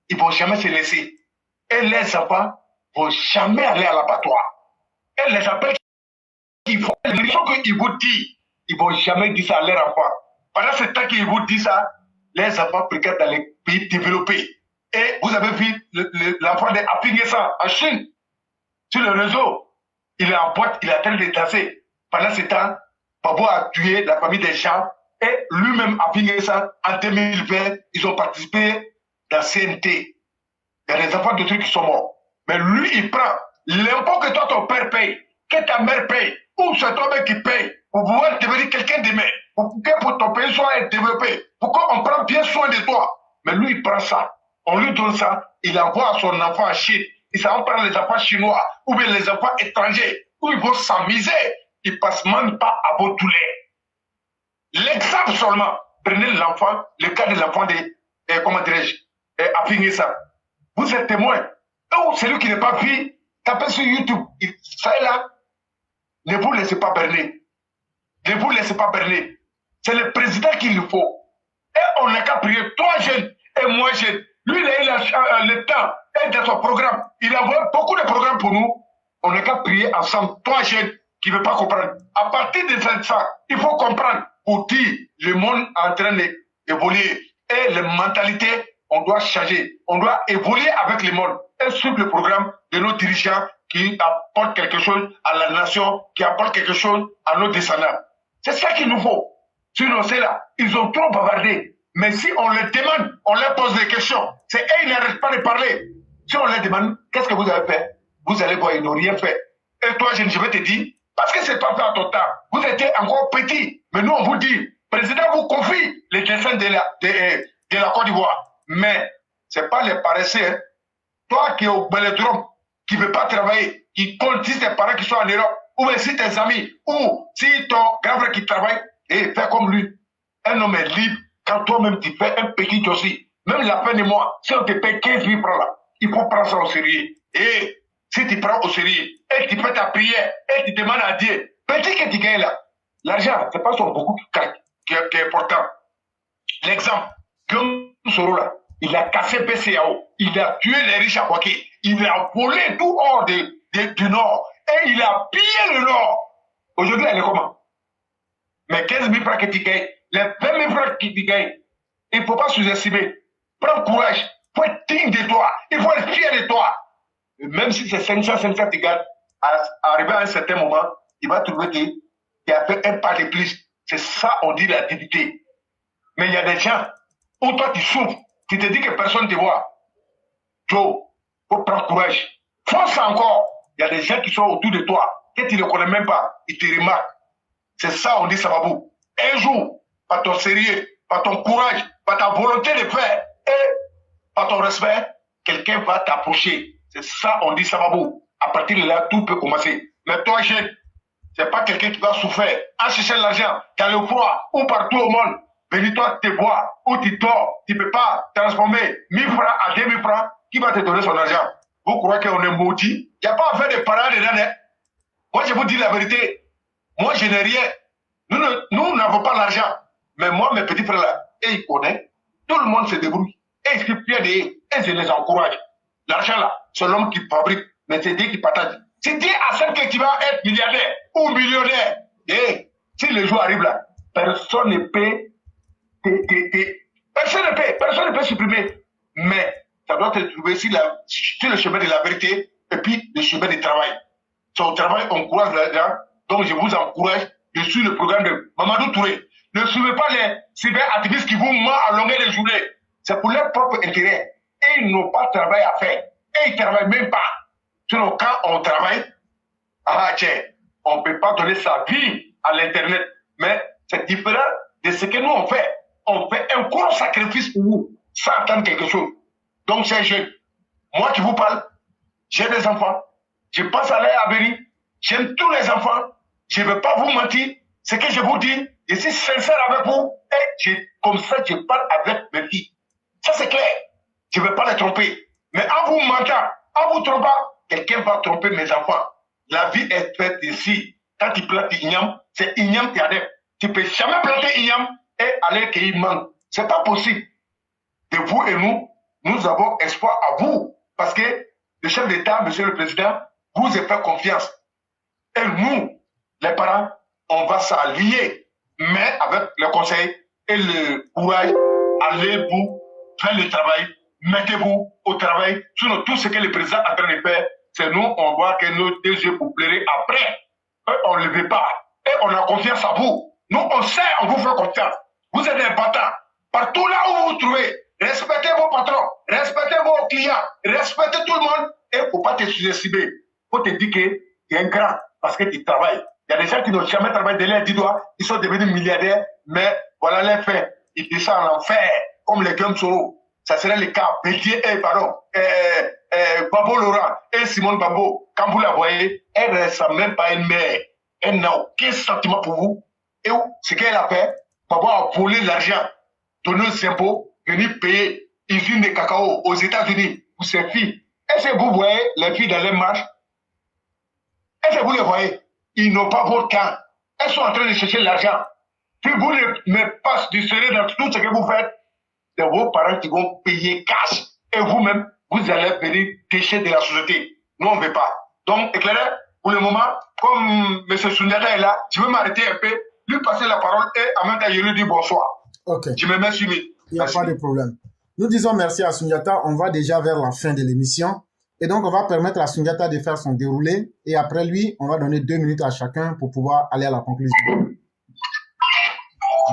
Speaker 1: ils ne vont jamais se laisser. Et les enfants ne vont jamais aller à l'abattoir. Et les appels qu'ils font, les choses qu'ils vous disent, ils ne vont jamais dire ça à leurs enfants. Pendant ce temps qu'ils vous disent ça, les enfants fréquentent dans les pays développés. Et vous avez vu l'enfant de Apingesa en Chine, sur le réseau. Il est en boîte, il est en train de tasser. Pendant ce temps, Babo a tué la famille des gens. Et lui-même, Apingesa, en 2020, ils ont participé dans CNT. Il y a des enfants de trucs qui sont morts. Mais lui, il prend l'impôt que toi, ton père paye, que ta mère paye, ou c'est toi-même qui paye, pour pouvoir devenir quelqu'un demain, pour que ton pays soit développé, pour qu'on prenne bien soin de toi. Mais lui, il prend ça. On lui donne ça, il envoie son enfant en Chine. Il s'en prend les enfants chinois, ou bien les enfants étrangers, où ils vont s'amuser. Ils ne passent même pas à vos douleurs. L'exemple seulement, prenez l'enfant, le cas de l'enfant de, comment dirais-je, Apingesa. Vous êtes témoin. Ou celui qui n'est pas vu, tapez sur YouTube, ça est là. Ne vous laissez pas berner. Ne vous laissez pas berner. C'est le président qu'il nous faut. Et on n'a qu'à prier, toi jeune et moi jeune. Lui, il a le temps et dans son programme. Il envoie beaucoup de programmes pour nous. On n'a qu'à prier ensemble, toi jeune qui ne veut pas comprendre. À partir de ça, il faut comprendre pour dire le monde est en train d'évoluer. Et les mentalités, on doit changer. On doit évoluer avec le monde. Et suivre le programme de nos dirigeants qui apportent quelque chose à la nation, qui apportent quelque chose à nos descendants. C'est ça qu'il nous faut. Sinon, c'est là. Ils ont trop bavardé. Mais si on les demande, on leur pose des questions. C'est eux, ils n'arrêtent pas de parler. Si on les demande, qu'est-ce que vous avez fait? Vous allez voir, ils n'ont rien fait. Et toi, je vais te dire, parce que c'est pas fait à ton temps. Vous étiez encore petit. Mais nous, on vous dit, le président vous confie les dessins de la Côte d'Ivoire. Mais ce n'est pas les paresseux. Hein. Toi qui es au Belledrome, qui ne veut pas travailler, qui compte si tes parents qui sont en Europe, ou bien si tes amis, ou si ton grand frère qui travaille, et fais comme lui. Un homme est libre quand toi-même tu fais un petit aussi. Même la fin de mois, si on te paye 15 000 francs là, il faut prendre ça au sérieux. Et si tu prends au sérieux, et tu fais ta prière, et tu demandes à Dieu, petit que tu gagnes là, l'argent, c'est pas son beaucoup qui est important. L'exemple, Guillaume Soro là, il a cassé BCAO, il a tué les riches à Boaké, il a volé tout hors du Nord, et il a pillé le Nord. Aujourd'hui, elle est comment? Mais 15 000 francs que tu gagnes, les 20 000 francs que tu gagnes, il ne faut pas sous-estimer. Prends courage, il faut être digne de toi, il faut être fier de toi. Et même si c'est 500 tu gagnes, arrivé à un certain moment, il va trouver qu'il a fait un pas de plus. C'est ça, on dit la dignité. Mais il y a des gens où toi tu souffres, tu te dis que personne ne te voit. Joe, il faut prendre courage. Fonce encore. Il y a des gens qui sont autour de toi, que tu ne connais même pas, ils te remarquent. C'est ça, on dit Sababou. Un jour, par ton sérieux, par ton courage, par ta volonté de faire, et par ton respect, quelqu'un va t'approcher. C'est ça, on dit Sababou. À partir de là, tout peut commencer. Mais toi, jeune, c'est pas quelqu'un qui va souffrir en cherchant l'argent dans le froid ou partout au monde. Bénis-toi tes bois, où tu dors, tu ne peux pas transformer 1000 francs à 2000 francs, qui va te donner son argent? Vous croyez qu'on est maudit? Il n'y a pas à faire de parades dedans. Moi, je vous dis la vérité. Moi, je n'ai rien. Nous n'avons pas l'argent. Mais moi, mes petits frères là, et ils connaissent. Tout le monde se débrouille. Et ils sont fiers d'eux. Et je les encourage. L'argent là, c'est l'homme qui fabrique. Mais c'est Dieu qui partage. Si Dieu accepte que tu vas être milliardaire ou millionnaire, et si le jour arrive là, personne ne peut personne ne peut supprimer. Mais ça doit se trouver sur le chemin de la vérité et puis le chemin du travail. Sur le travail, on encourage les gens. Donc je vous encourage de suivre le programme de Mamadou Touré. Ne suivez pas les cyberactivistes qui vous mentent à longueur de journée. C'est pour leur propre intérêt. Et ils n'ont pas de travail à faire. Et ils ne travaillent même pas. Sinon, quand on travaille, on ne peut pas donner sa vie à l'Internet. Mais c'est différent de ce que nous on fait. On fait un gros sacrifice pour vous, sans attendre quelque chose. Donc, c'est jeune. Moi qui vous parle, j'ai des enfants. Je passe à l'air à venir. J'aime tous les enfants. Je ne veux pas vous mentir. Ce que je vous dis, je suis sincère avec vous. Et comme ça, je parle avec mes filles. Ça, c'est clair. Je ne veux pas les tromper. Mais en vous mentant, en vous trompant, quelqu'un va tromper mes enfants. La vie est faite ici. Quand tu plantes igname, c'est igname qui adhère. Tu ne peux jamais planter igname et aller cueillir mangue. Ce n'est pas possible. De vous et nous avons espoir à vous. Parce que le chef d'État, monsieur le président, vous a fait confiance. Et nous, les parents, on va s'allier. Mais avec le conseil et le courage, allez-vous faire le travail. Mettez-vous au travail. Sinon, tout ce que le président est en train de faire, c'est nous, on voit que nos deux yeux pour pleurer après. Eux, on ne le veut pas. Et on a confiance à vous. Nous, on sait, on vous fait confiance. Vous êtes des battants. Partout là où vous vous trouvez, respectez vos patrons, respectez vos clients, respectez tout le monde. Et il ne faut pas te sous-estimer. Il faut te dire que tu es un grand parce que tu travailles. Il y a des gens qui n'ont jamais travaillé de l'air 10 doigts, ils sont devenus milliardaires, mais voilà les faits. Ils descendent en enfer, comme les Guillaume Soro. Ça serait le cas. Babo Laurent et Simone Babo, quand vous la voyez, elle ne ressemble même pas à une mère. Elle n'a aucun sentiment pour vous. Et ce qu'elle a fait, Babo a volé l'argent, donné aux impôts, venir payer usine de cacao aux États-Unis pour ses filles. Est-ce que vous voyez les filles dans les marches? Est-ce que vous les voyez? Ils n'ont pas votre temps. Elles sont en train de chercher l'argent. Si vous ne pas du sérieux dans tout ce que vous faites, c'est vos parents qui vont payer cash. Et vous-même, vous allez venir déchirer de la société. Nous, on ne veut pas. Donc, éclairé, pour le moment, comme M. Sundiata est là, je vais m'arrêter un peu, lui passer la parole et en même temps, je lui dis bonsoir.
Speaker 2: Ok.
Speaker 1: Je me mets sur lui.
Speaker 2: Il n'y a pas de problème. Nous disons merci à Sundiata. On va déjà vers la fin de l'émission. Et donc, on va permettre à Sundiata de faire son déroulé. Et après lui, on va donner 2 minutes à chacun pour pouvoir aller à la conclusion.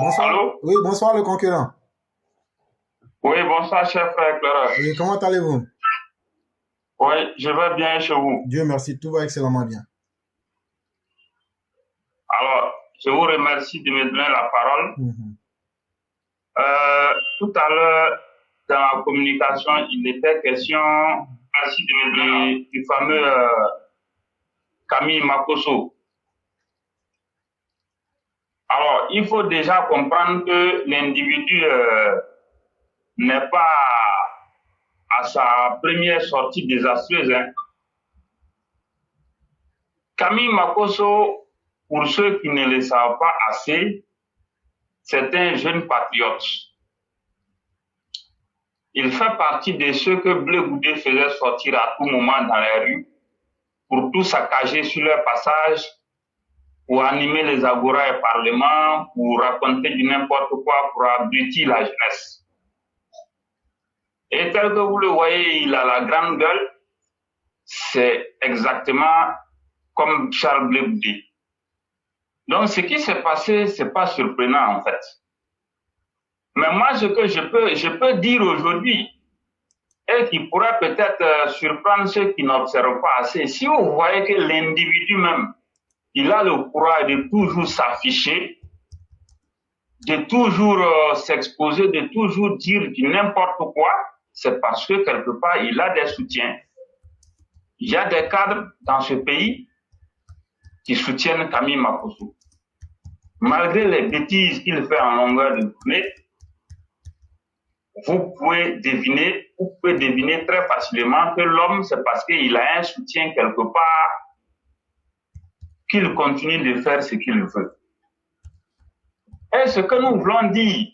Speaker 2: Bonsoir.
Speaker 4: Allô?
Speaker 2: Oui, bonsoir le concurrent.
Speaker 4: Oui, bonsoir, chef éclaireur.
Speaker 2: Oui, comment allez-vous?
Speaker 4: Oui, je vais bien chez vous.
Speaker 2: Dieu merci, tout va excellemment bien.
Speaker 4: Alors, je vous remercie de me donner la parole. Tout à l'heure, dans la communication, il était question ainsi de me donner du fameux Camille Makosso. Alors, il faut déjà comprendre que l'individu n'est pas à sa première sortie désastreuse. Hein. Camille Makosso, pour ceux qui ne le savent pas assez, c'est un jeune patriote. Il fait partie de ceux que Blé Goudé faisait sortir à tout moment dans les rues pour tout saccager sur leur passage, pour animer les agoras et parlements, pour raconter du n'importe quoi, pour abrutir la jeunesse. Et tel que vous le voyez, il a la grande gueule. C'est exactement comme Charles Blé Goudé. Donc, ce qui s'est passé, c'est pas surprenant, en fait. Mais moi, ce que je peux dire aujourd'hui, et qui pourrait peut-être surprendre ceux qui n'observent pas assez, si vous voyez que l'individu même, il a le courage de toujours s'afficher, de toujours s'exposer, de toujours dire du n'importe quoi, c'est parce que quelque part, il a des soutiens. Il y a des cadres dans ce pays qui soutiennent Camille Makosso. malgré les bêtises qu'il fait en longueur de journée, vous pouvez deviner très facilement que l'homme, c'est parce qu'il a un soutien quelque part qu'il continue de faire ce qu'il veut. Et ce que nous voulons dire,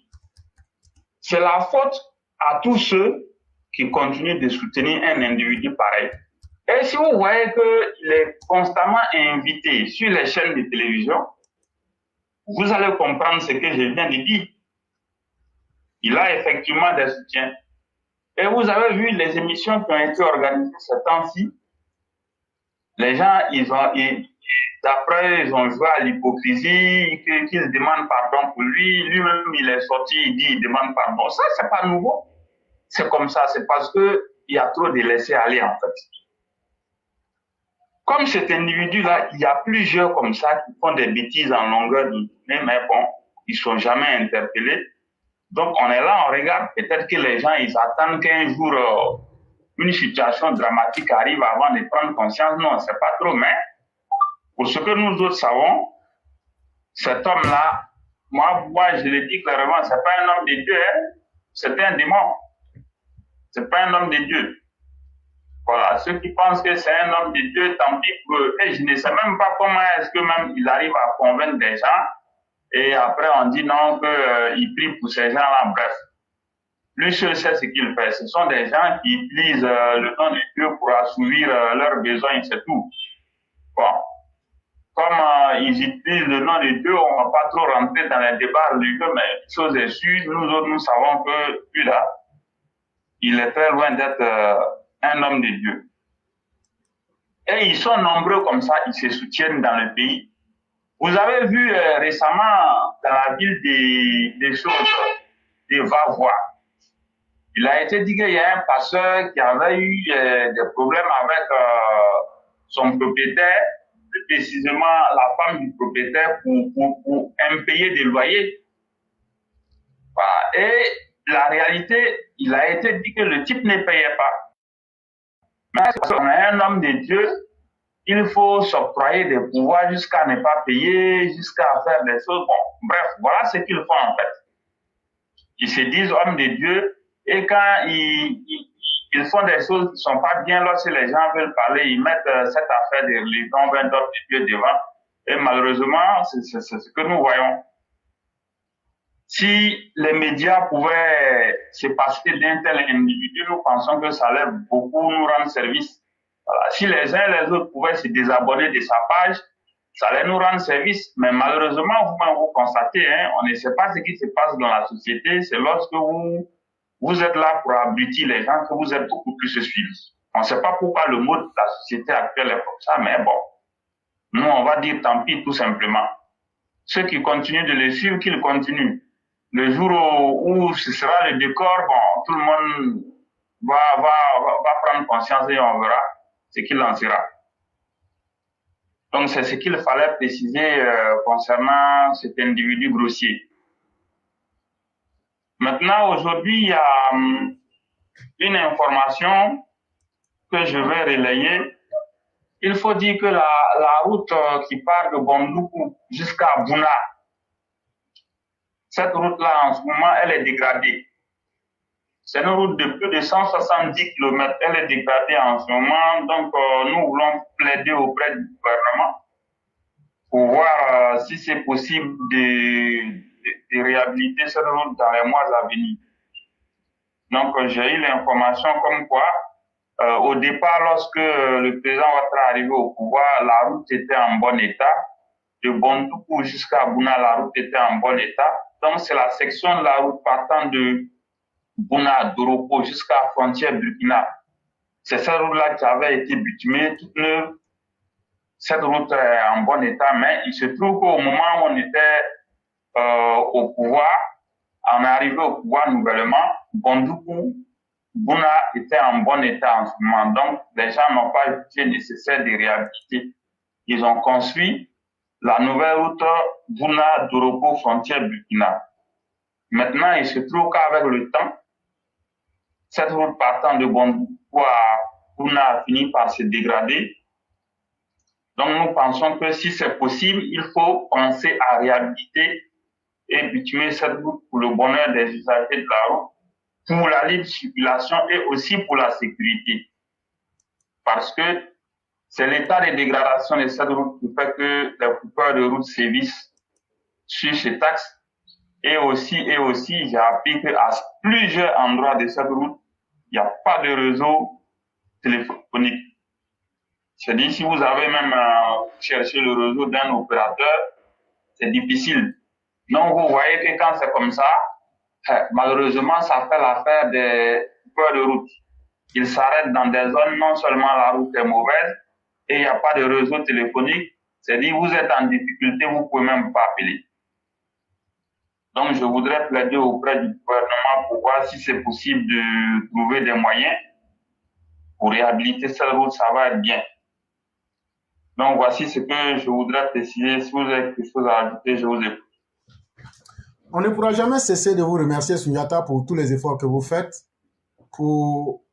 Speaker 4: c'est la faute à tous ceux qui continuent de soutenir un individu pareil. Et si vous voyez qu'il est constamment invité sur les chaînes de télévision, vous allez comprendre ce que je viens de dire. Il a effectivement des soutiens. Et vous avez vu les émissions qui ont été organisées ce temps-ci. Les gens, d'après, ils ont joué à l'hypocrisie, qu'ils demandent pardon pour lui. Lui-même, il est sorti, il dit, il demande pardon. Ça, c'est pas nouveau. C'est comme ça, c'est parce qu'il y a trop de laisser-aller, en fait. Comme cet individu-là, il y a plusieurs comme ça qui font des bêtises en longueur de journée, mais bon, ils sont jamais interpellés. Donc, on est là, on regarde. Peut-être que les gens, ils attendent qu'un jour, une situation dramatique arrive avant de prendre conscience. Non, c'est pas trop, mais pour ce que nous autres savons, cet homme-là, moi, je le dis clairement, c'est pas un homme de Dieu, hein? C'est un démon. C'est pas un homme de Dieu. Voilà, ceux qui pensent que c'est un homme de Dieu, tant pis pour eux. Et je ne sais même pas comment est-ce que même il arrive à convaincre des gens. Et après, on dit non, qu'il prie pour ces gens-là. Bref, lui seul sait ce qu'il fait. Ce sont des gens qui utilisent le nom de Dieu pour assouvir leurs besoins, c'est tout. Bon, comme ils utilisent le nom de Dieu, on ne va pas trop rentrer dans les débats religieux, mais une chose est sûre, nous autres, nous savons que lui là, il est très loin d'être un homme de Dieu. Et ils sont nombreux comme ça, ils se soutiennent dans le pays. Vous avez vu récemment dans la ville des choses, des va-voir. Il a été dit qu'il y a un pasteur qui avait eu des problèmes avec son propriétaire, précisément la femme du propriétaire, pour impayer des loyers. Voilà. Et la réalité, il a été dit que le type ne payait pas. Mais on est un homme de Dieu, il faut s'octroyer des pouvoirs jusqu'à ne pas payer, jusqu'à faire des choses. Bon, bref, voilà ce qu'ils font en fait. Ils se disent hommes de Dieu et quand ils font des choses qui ne sont pas bien, lorsque les gens veulent parler, ils mettent cette affaire de religion, d'un homme de Dieu devant. Et malheureusement, c'est ce que nous voyons. Si les médias pouvaient se passer d'un tel individu, nous pensons que ça allait beaucoup nous rendre service. Voilà. Si les uns et les autres pouvaient se désabonner de sa page, ça allait nous rendre service. Mais malheureusement, vous-même vous constatez, hein, on ne sait pas ce qui se passe dans la société. C'est lorsque vous êtes là pour abrutir les gens que vous êtes beaucoup plus suivis. On ne sait pas pourquoi le mode de la société actuelle est comme ça, mais bon. Nous, on va dire tant pis tout simplement. Ceux qui continuent de le suivre, qu'ils continuent. Le jour où ce sera le décor, bon, tout le monde va prendre conscience et on verra ce qu'il en sera. Donc, c'est ce qu'il fallait préciser concernant cet individu grossier. Maintenant, aujourd'hui, il y a une information que je vais relayer. Il faut dire que la route qui part de Bondoukou jusqu'à Bouna, cette route-là, en ce moment, elle est dégradée. C'est une route de plus de 170 km. Elle est dégradée en ce moment. Donc, nous voulons plaider auprès du gouvernement pour voir si c'est possible de réhabiliter cette route dans les mois à venir. Donc, j'ai eu l'information comme quoi, au départ, lorsque le président Ouattara est arrivé au pouvoir, la route était en bon état. De Bondoukou jusqu'à Bouna, la route était en bon état. Donc, c'est la section de la route partant de Bouna, Doropo jusqu'à la frontière Burkina. C'est cette route-là qui avait été bitumée, toute neuve. Cette route est en bon état, mais il se trouve qu'au moment où on était au pouvoir, on est arrivé au pouvoir nouvellement, Bondoukou, Bouna était en bon état en ce moment. Donc, les gens n'ont pas été nécessaire de réhabiliter. Ils ont construit la nouvelle route Bouna, Doropo, frontière Burkina. Maintenant, il se trouve qu'avec le temps, cette route partant de Bondoukou à Bouna a fini par se dégrader. Donc, nous pensons que si c'est possible, il faut penser à réhabiliter et bitumer cette route pour le bonheur des usagers de la route, pour la libre circulation et aussi pour la sécurité. Parce que c'est l'état de dégradation de cette route qui fait que les coupeurs de route sévissent sur cet axe. Et aussi, j'ai appris qu'à plusieurs endroits de cette route, il n'y a pas de réseau téléphonique. C'est-à-dire, si vous avez même cherché le réseau d'un opérateur, c'est difficile. Donc, vous voyez que quand c'est comme ça, malheureusement, ça fait l'affaire des coupeurs de route. Ils s'arrêtent dans des zones, non seulement la route est mauvaise, et il n'y a pas de réseau téléphonique. C'est-à-dire, vous êtes en difficulté, vous ne pouvez même pas appeler. Donc, je voudrais plaider auprès du gouvernement pour voir si c'est possible de trouver des moyens pour réhabiliter cette route, ça va être bien. Donc, voici ce que je voudrais préciser. Si vous avez quelque chose à ajouter, je vous écoute.
Speaker 2: On ne pourra jamais cesser de vous remercier, Sundiata, pour tous les efforts que vous faites, pour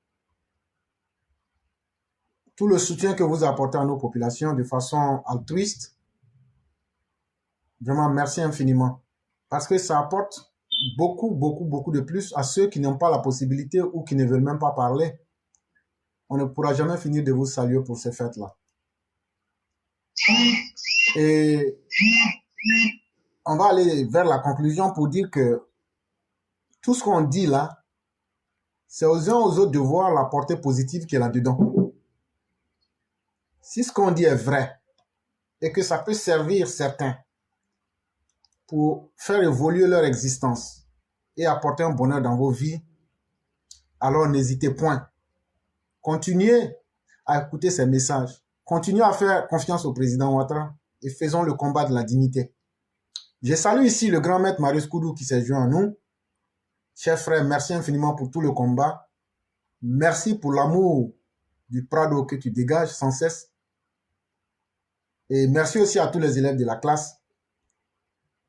Speaker 2: tout le soutien que vous apportez à nos populations de façon altruiste. Vraiment, merci infiniment. Parce que ça apporte beaucoup de plus à ceux qui n'ont pas la possibilité ou qui ne veulent même pas parler. On ne pourra jamais finir de vous saluer pour ces fêtes-là. Et on va aller vers la conclusion pour dire que tout ce qu'on dit là, c'est aux uns aux autres de voir la portée positive qu'il y a là-dedans. Si ce qu'on dit est vrai et que ça peut servir certains pour faire évoluer leur existence et apporter un bonheur dans vos vies, alors n'hésitez point. Continuez à écouter ces messages. Continuez à faire confiance au président Ouattara et faisons le combat de la dignité. Je salue ici le grand maître Marius Koudou qui s'est joint à nous. Chers frères, merci infiniment pour tout le combat. Merci pour l'amour du Prado que tu dégages sans cesse. Et merci aussi à tous les élèves de la classe.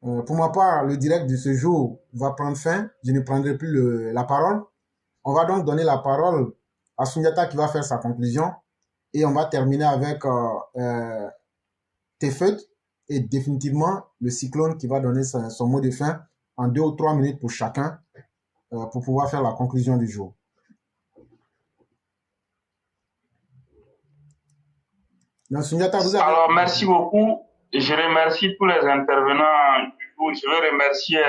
Speaker 2: Pour ma part, le direct de ce jour va prendre fin. Je ne prendrai plus la parole. On va donc donner la parole à Sundiata qui va faire sa conclusion. Et on va terminer avec Tefeut et définitivement le cyclone qui va donner son mot de fin en 2 ou 3 minutes pour chacun pour pouvoir faire la conclusion du jour. Donc, Sundiata, vous avez...
Speaker 4: Alors, merci beaucoup. Je remercie tous les intervenants du jour. Je veux remercier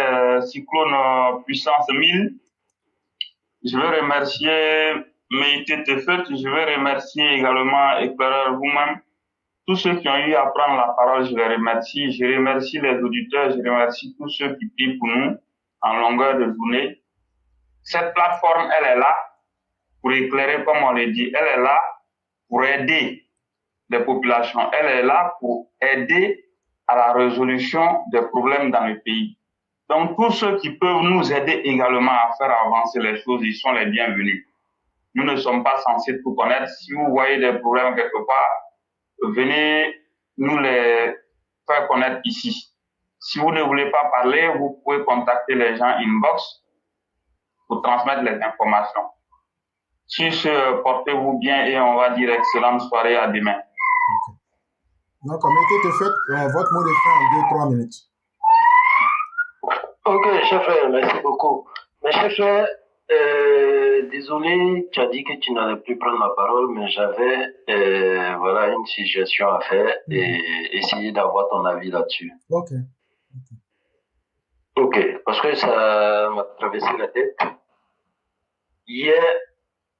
Speaker 4: Cyclone Puissance 1000. Je veux remercier Méité Tefeut. Je veux remercier également Éclaireur vous-même. Tous ceux qui ont eu à prendre la parole, je les remercie. Je remercie les auditeurs. Je remercie tous ceux qui prient pour nous en longueur de journée. Cette plateforme, elle est là pour éclairer, comme on le dit. Elle est là pour aider les populations. Elle est là pour aider à la résolution des problèmes dans le pays. Donc, tous ceux qui peuvent nous aider également à faire avancer les choses, ils sont les bienvenus. Nous ne sommes pas censés tout connaître. Si vous voyez des problèmes quelque part, venez nous les faire connaître ici. Si vous ne voulez pas parler, vous pouvez contacter les gens inbox pour transmettre les informations. Sur ce, portez-vous bien et on va dire excellente soirée à demain.
Speaker 2: Okay. Donc, mettez Tefeut votre mot de fin en 2-3 minutes.
Speaker 3: Ok, chef frère, merci beaucoup. Mais chef frère, désolé, tu as dit que tu n'allais plus prendre la parole, mais j'avais voilà une suggestion à faire et essayer d'avoir ton avis là-dessus.
Speaker 2: Ok.
Speaker 3: Ok, parce que ça m'a traversé la tête. Hier,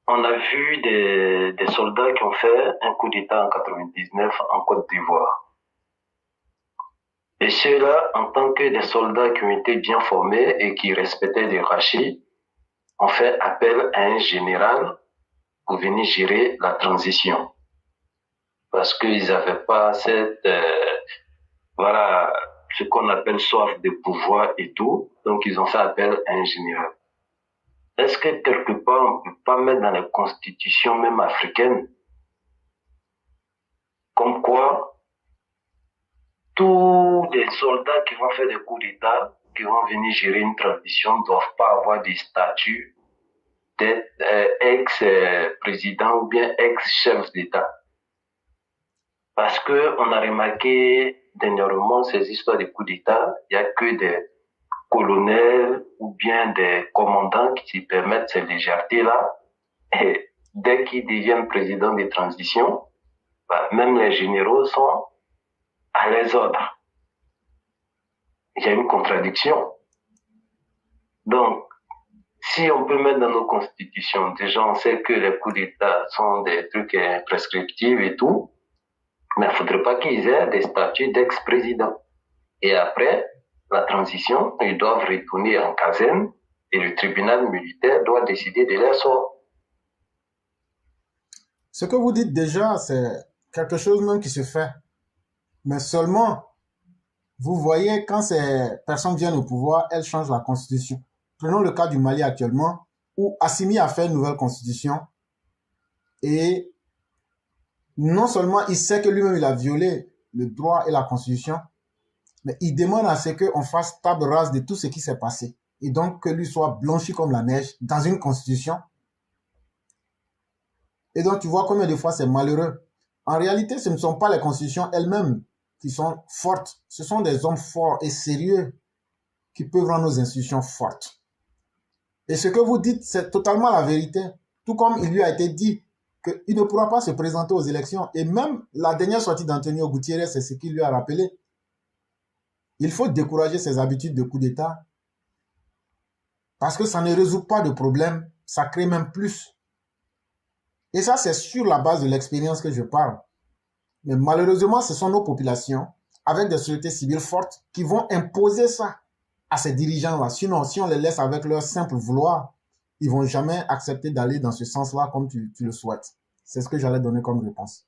Speaker 3: on a vu des soldats qui ont fait un coup d'État en 99 en Côte d'Ivoire. Et ceux-là, en tant que des soldats qui ont été bien formés et qui respectaient les hiérarchies, ont fait appel à un général pour venir gérer la transition. Parce qu'ils n'avaient pas cette, voilà, ce qu'on appelle soif de pouvoir et tout. Donc, ils ont fait appel à un général. Est-ce que quelque part, on ne peut pas mettre dans les constitutions même africaines, comme quoi, tous les soldats qui vont faire des coups d'État, qui vont venir gérer une transition, ne doivent pas avoir des statuts d'être ex-président ou bien ex-chef d'État. Parce qu'on a remarqué dernièrement ces histoires de coups d'État, il n'y a que des colonels ou bien des commandants qui se permettent ces légèretés-là. Et dès qu'ils deviennent présidents de transition, bah, même les généraux sont à les ordres. Il y a une contradiction. Donc, si on peut mettre dans nos constitutions, déjà on sait que les coups d'État sont des trucs prescriptifs et tout, mais il ne faudrait pas qu'ils aient des statuts d'ex-président. Et après la transition, ils doivent retourner en caserne et le tribunal militaire doit décider de leur sort.
Speaker 2: Ce que vous dites déjà, c'est quelque chose même qui se fait. Mais seulement, vous voyez, quand ces personnes viennent au pouvoir, elles changent la constitution. Prenons le cas du Mali actuellement, où Assimi a fait une nouvelle constitution. Et non seulement il sait que lui-même il a violé le droit et la constitution, mais il demande à ce qu'on fasse table rase de tout ce qui s'est passé. Et donc que lui soit blanchi comme la neige dans une constitution. Et donc tu vois combien de fois c'est malheureux. En réalité, ce ne sont pas les constitutions elles-mêmes qui sont fortes. Ce sont des hommes forts et sérieux qui peuvent rendre nos institutions fortes. Et ce que vous dites, c'est totalement la vérité. Tout comme il lui a été dit qu'il ne pourra pas se présenter aux élections. Et même la dernière sortie d'Antonio Gutiérrez, c'est ce qu'il lui a rappelé. Il faut décourager ses habitudes de coup d'État parce que ça ne résout pas de problème, ça crée même plus. Et ça, c'est sur la base de l'expérience que je parle. Mais malheureusement, ce sont nos populations, avec des sociétés civiles fortes, qui vont imposer ça à ces dirigeants-là. Sinon, si on les laisse avec leur simple vouloir, ils ne vont jamais accepter d'aller dans ce sens-là comme tu le souhaites. C'est ce que j'allais donner comme réponse.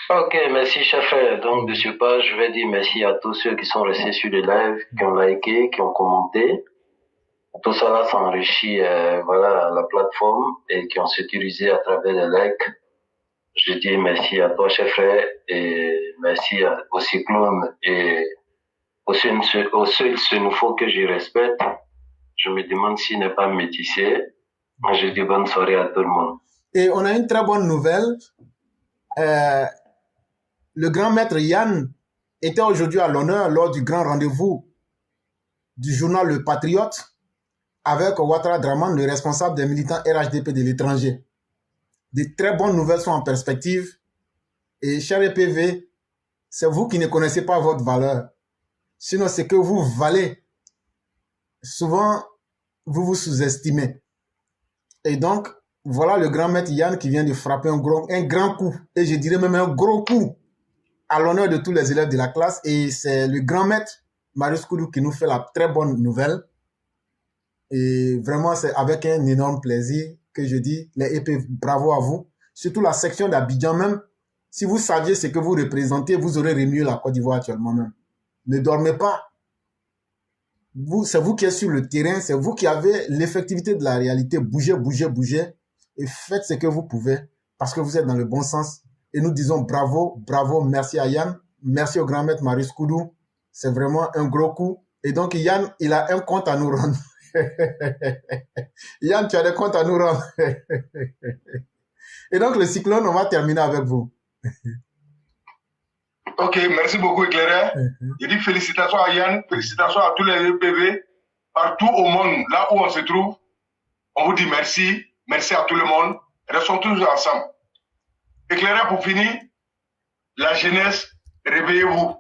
Speaker 3: Ok, merci chef. Donc de ce pas, je vais dire merci à tous ceux qui sont restés sur le live, qui ont liké, qui ont commenté. Tout ça là, ça enrichit voilà, la plateforme et qui ont sécurisé à travers les likes. Je dis merci à toi chef et merci au cyclone et au seul Senufo que je respecte. Je me demande s'il n'est pas métissé. Je dis bonne soirée à tout le monde.
Speaker 2: Et on a une très bonne nouvelle. Le grand maître Yann était aujourd'hui à l'honneur lors du grand rendez-vous du journal Le Patriote avec Ouattara Draman, le responsable des militants RHDP de l'étranger. Des très bonnes nouvelles sont en perspective. Et cher EPV, c'est vous qui ne connaissez pas votre valeur. Sinon, c'est que vous valez. Souvent, vous vous sous-estimez. Et donc, voilà le grand maître Yann qui vient de frapper un grand coup. Et je dirais même un gros coup à l'honneur de tous les élèves de la classe. Et c'est le grand maître Marius Koudou qui nous fait la très bonne nouvelle. Et vraiment, c'est avec un énorme plaisir que je dis les EP, bravo à vous. Surtout la section d'Abidjan même. Si vous saviez ce que vous représentez, vous aurez remué la Côte d'Ivoire actuellement même. Ne dormez pas. C'est vous qui êtes sur le terrain, c'est vous qui avez l'effectivité de la réalité. Bougez, bougez, bougez. Et faites ce que vous pouvez parce que vous êtes dans le bon sens. Et nous disons bravo, bravo, merci à Yann. Merci au grand maître Marius Koudou. C'est vraiment un gros coup. Et donc Yann, il a un compte à nous rendre. Yann, tu as des comptes à nous rendre. Et donc le cyclone, on va terminer avec vous.
Speaker 1: Ok, merci beaucoup éclairé. Je dis félicitations à Yann, félicitations à tous les EPV, partout au monde, là où on se trouve. On vous dit merci, merci à tout le monde. Restons toujours ensemble. Éclairé pour finir, la jeunesse, réveillez-vous.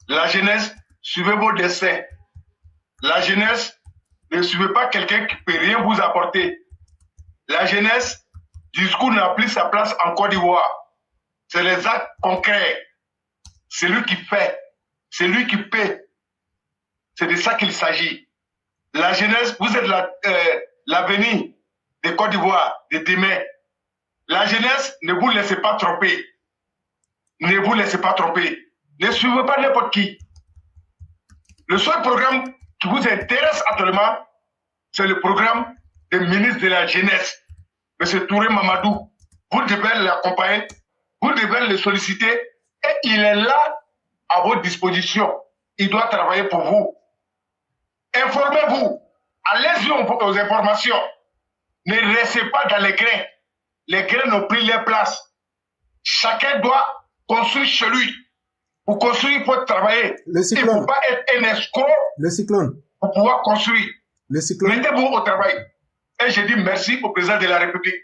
Speaker 1: La jeunesse, suivez vos destins. La jeunesse, ne suivez pas quelqu'un qui ne peut rien vous apporter. La jeunesse, discours n'a plus sa place en Côte d'Ivoire. C'est les actes concrets. C'est lui qui fait. C'est lui qui paie. C'est de ça qu'il s'agit. La jeunesse, vous êtes l'avenir de Côte d'Ivoire, de demain. La jeunesse, ne vous laissez pas tromper. Ne vous laissez pas tromper. Ne suivez pas n'importe qui. Le seul programme qui vous intéresse actuellement, c'est le programme du ministre de la Jeunesse, M. Touré Mamadou. Vous devez l'accompagner, vous devez le solliciter et il est là à votre disposition. Il doit travailler pour vous. Informez-vous. Allez-y aux informations. Ne restez pas dans les grains. les grains ont pris leur place. Chacun doit construire chez lui. Pour construire, il faut travailler.
Speaker 2: Le
Speaker 1: Il
Speaker 2: cyclone.
Speaker 1: ne faut pas être un escroc
Speaker 2: Le cyclone.
Speaker 1: pour pouvoir construire.
Speaker 2: Le cyclone.
Speaker 1: Mettez-vous au travail. Et je dis merci au président de la République.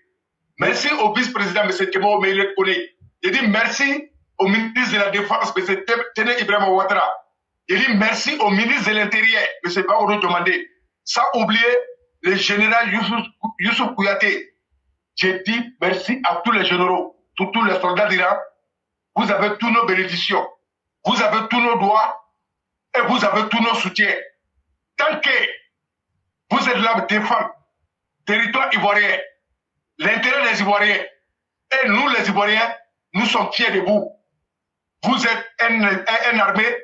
Speaker 1: Merci au vice-président, M. Kemo Meïle Kone. Je dis merci au ministre de la Défense, M. Tene Ibrahima Ouattara. Je dis merci au ministre de l'Intérieur, M. Baoudou Diomandé. Sans oublier le général Youssouf Kouyaté. Je dis merci à tous les généraux, tous les soldats d'Iran. Vous avez tous nos bénédictions. Vous avez tous nos droits et vous avez tous nos soutiens. Tant que vous êtes là pour défendre le territoire ivoirien, l'intérêt des Ivoiriens, et nous les Ivoiriens, nous sommes fiers de vous. Vous êtes une armée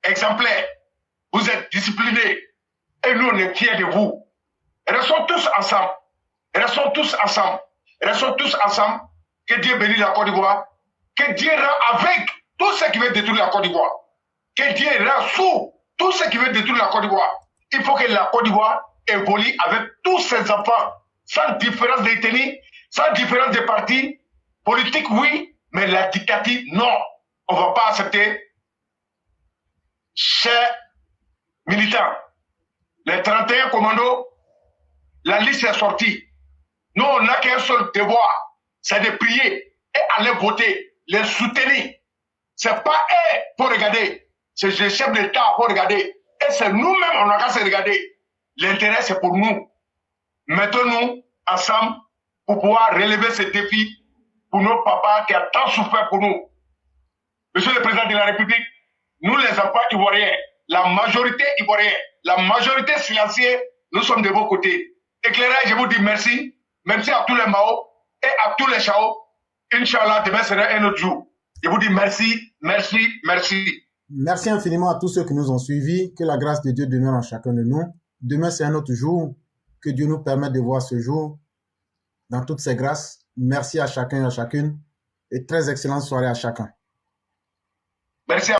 Speaker 1: exemplaire. Vous êtes disciplinés. Et nous, on est fiers de vous. Restons tous ensemble. Restons tous ensemble. Restons tous ensemble. Que Dieu bénisse la Côte d'Ivoire. Que Dieu rend avec tout ce qui veut détruire la Côte d'Ivoire. Que Dieu rend sous tout ce qui veut détruire la Côte d'Ivoire. Il faut que la Côte d'Ivoire évolue avec tous ses enfants, sans différence d'ethnie, sans différence de parti. Politique, oui, mais la dictature, non. On ne va pas accepter. Chers militants, les 31 commandos, la liste est sortie. Nous, on n'a qu'un seul devoir, c'est de prier et aller voter, les soutenir. C'est pas eux pour regarder, c'est le chef d'État pour regarder. Et c'est nous-mêmes, on n'a qu'à se regarder. L'intérêt, c'est pour nous. Mettons-nous ensemble pour pouvoir relever ce défi pour nos papas qui ont tant souffert pour nous. Monsieur le Président de la République, nous les enfants ivoiriens, la majorité ivoirienne, la majorité silencieuse, nous sommes de vos côtés. Éclairage, je vous dis merci. Merci à tous les Mao et à tous les Chao. Inch'Allah, demain sera un autre jour. Je vous dis merci, merci, merci.
Speaker 2: Merci infiniment à tous ceux qui nous ont suivis. Que la grâce de Dieu demeure en chacun de nous. Demain, c'est un autre jour. Que Dieu nous permette de voir ce jour dans toutes ses grâces. Merci à chacun et à chacune. Et très excellente soirée à chacun.
Speaker 1: Merci à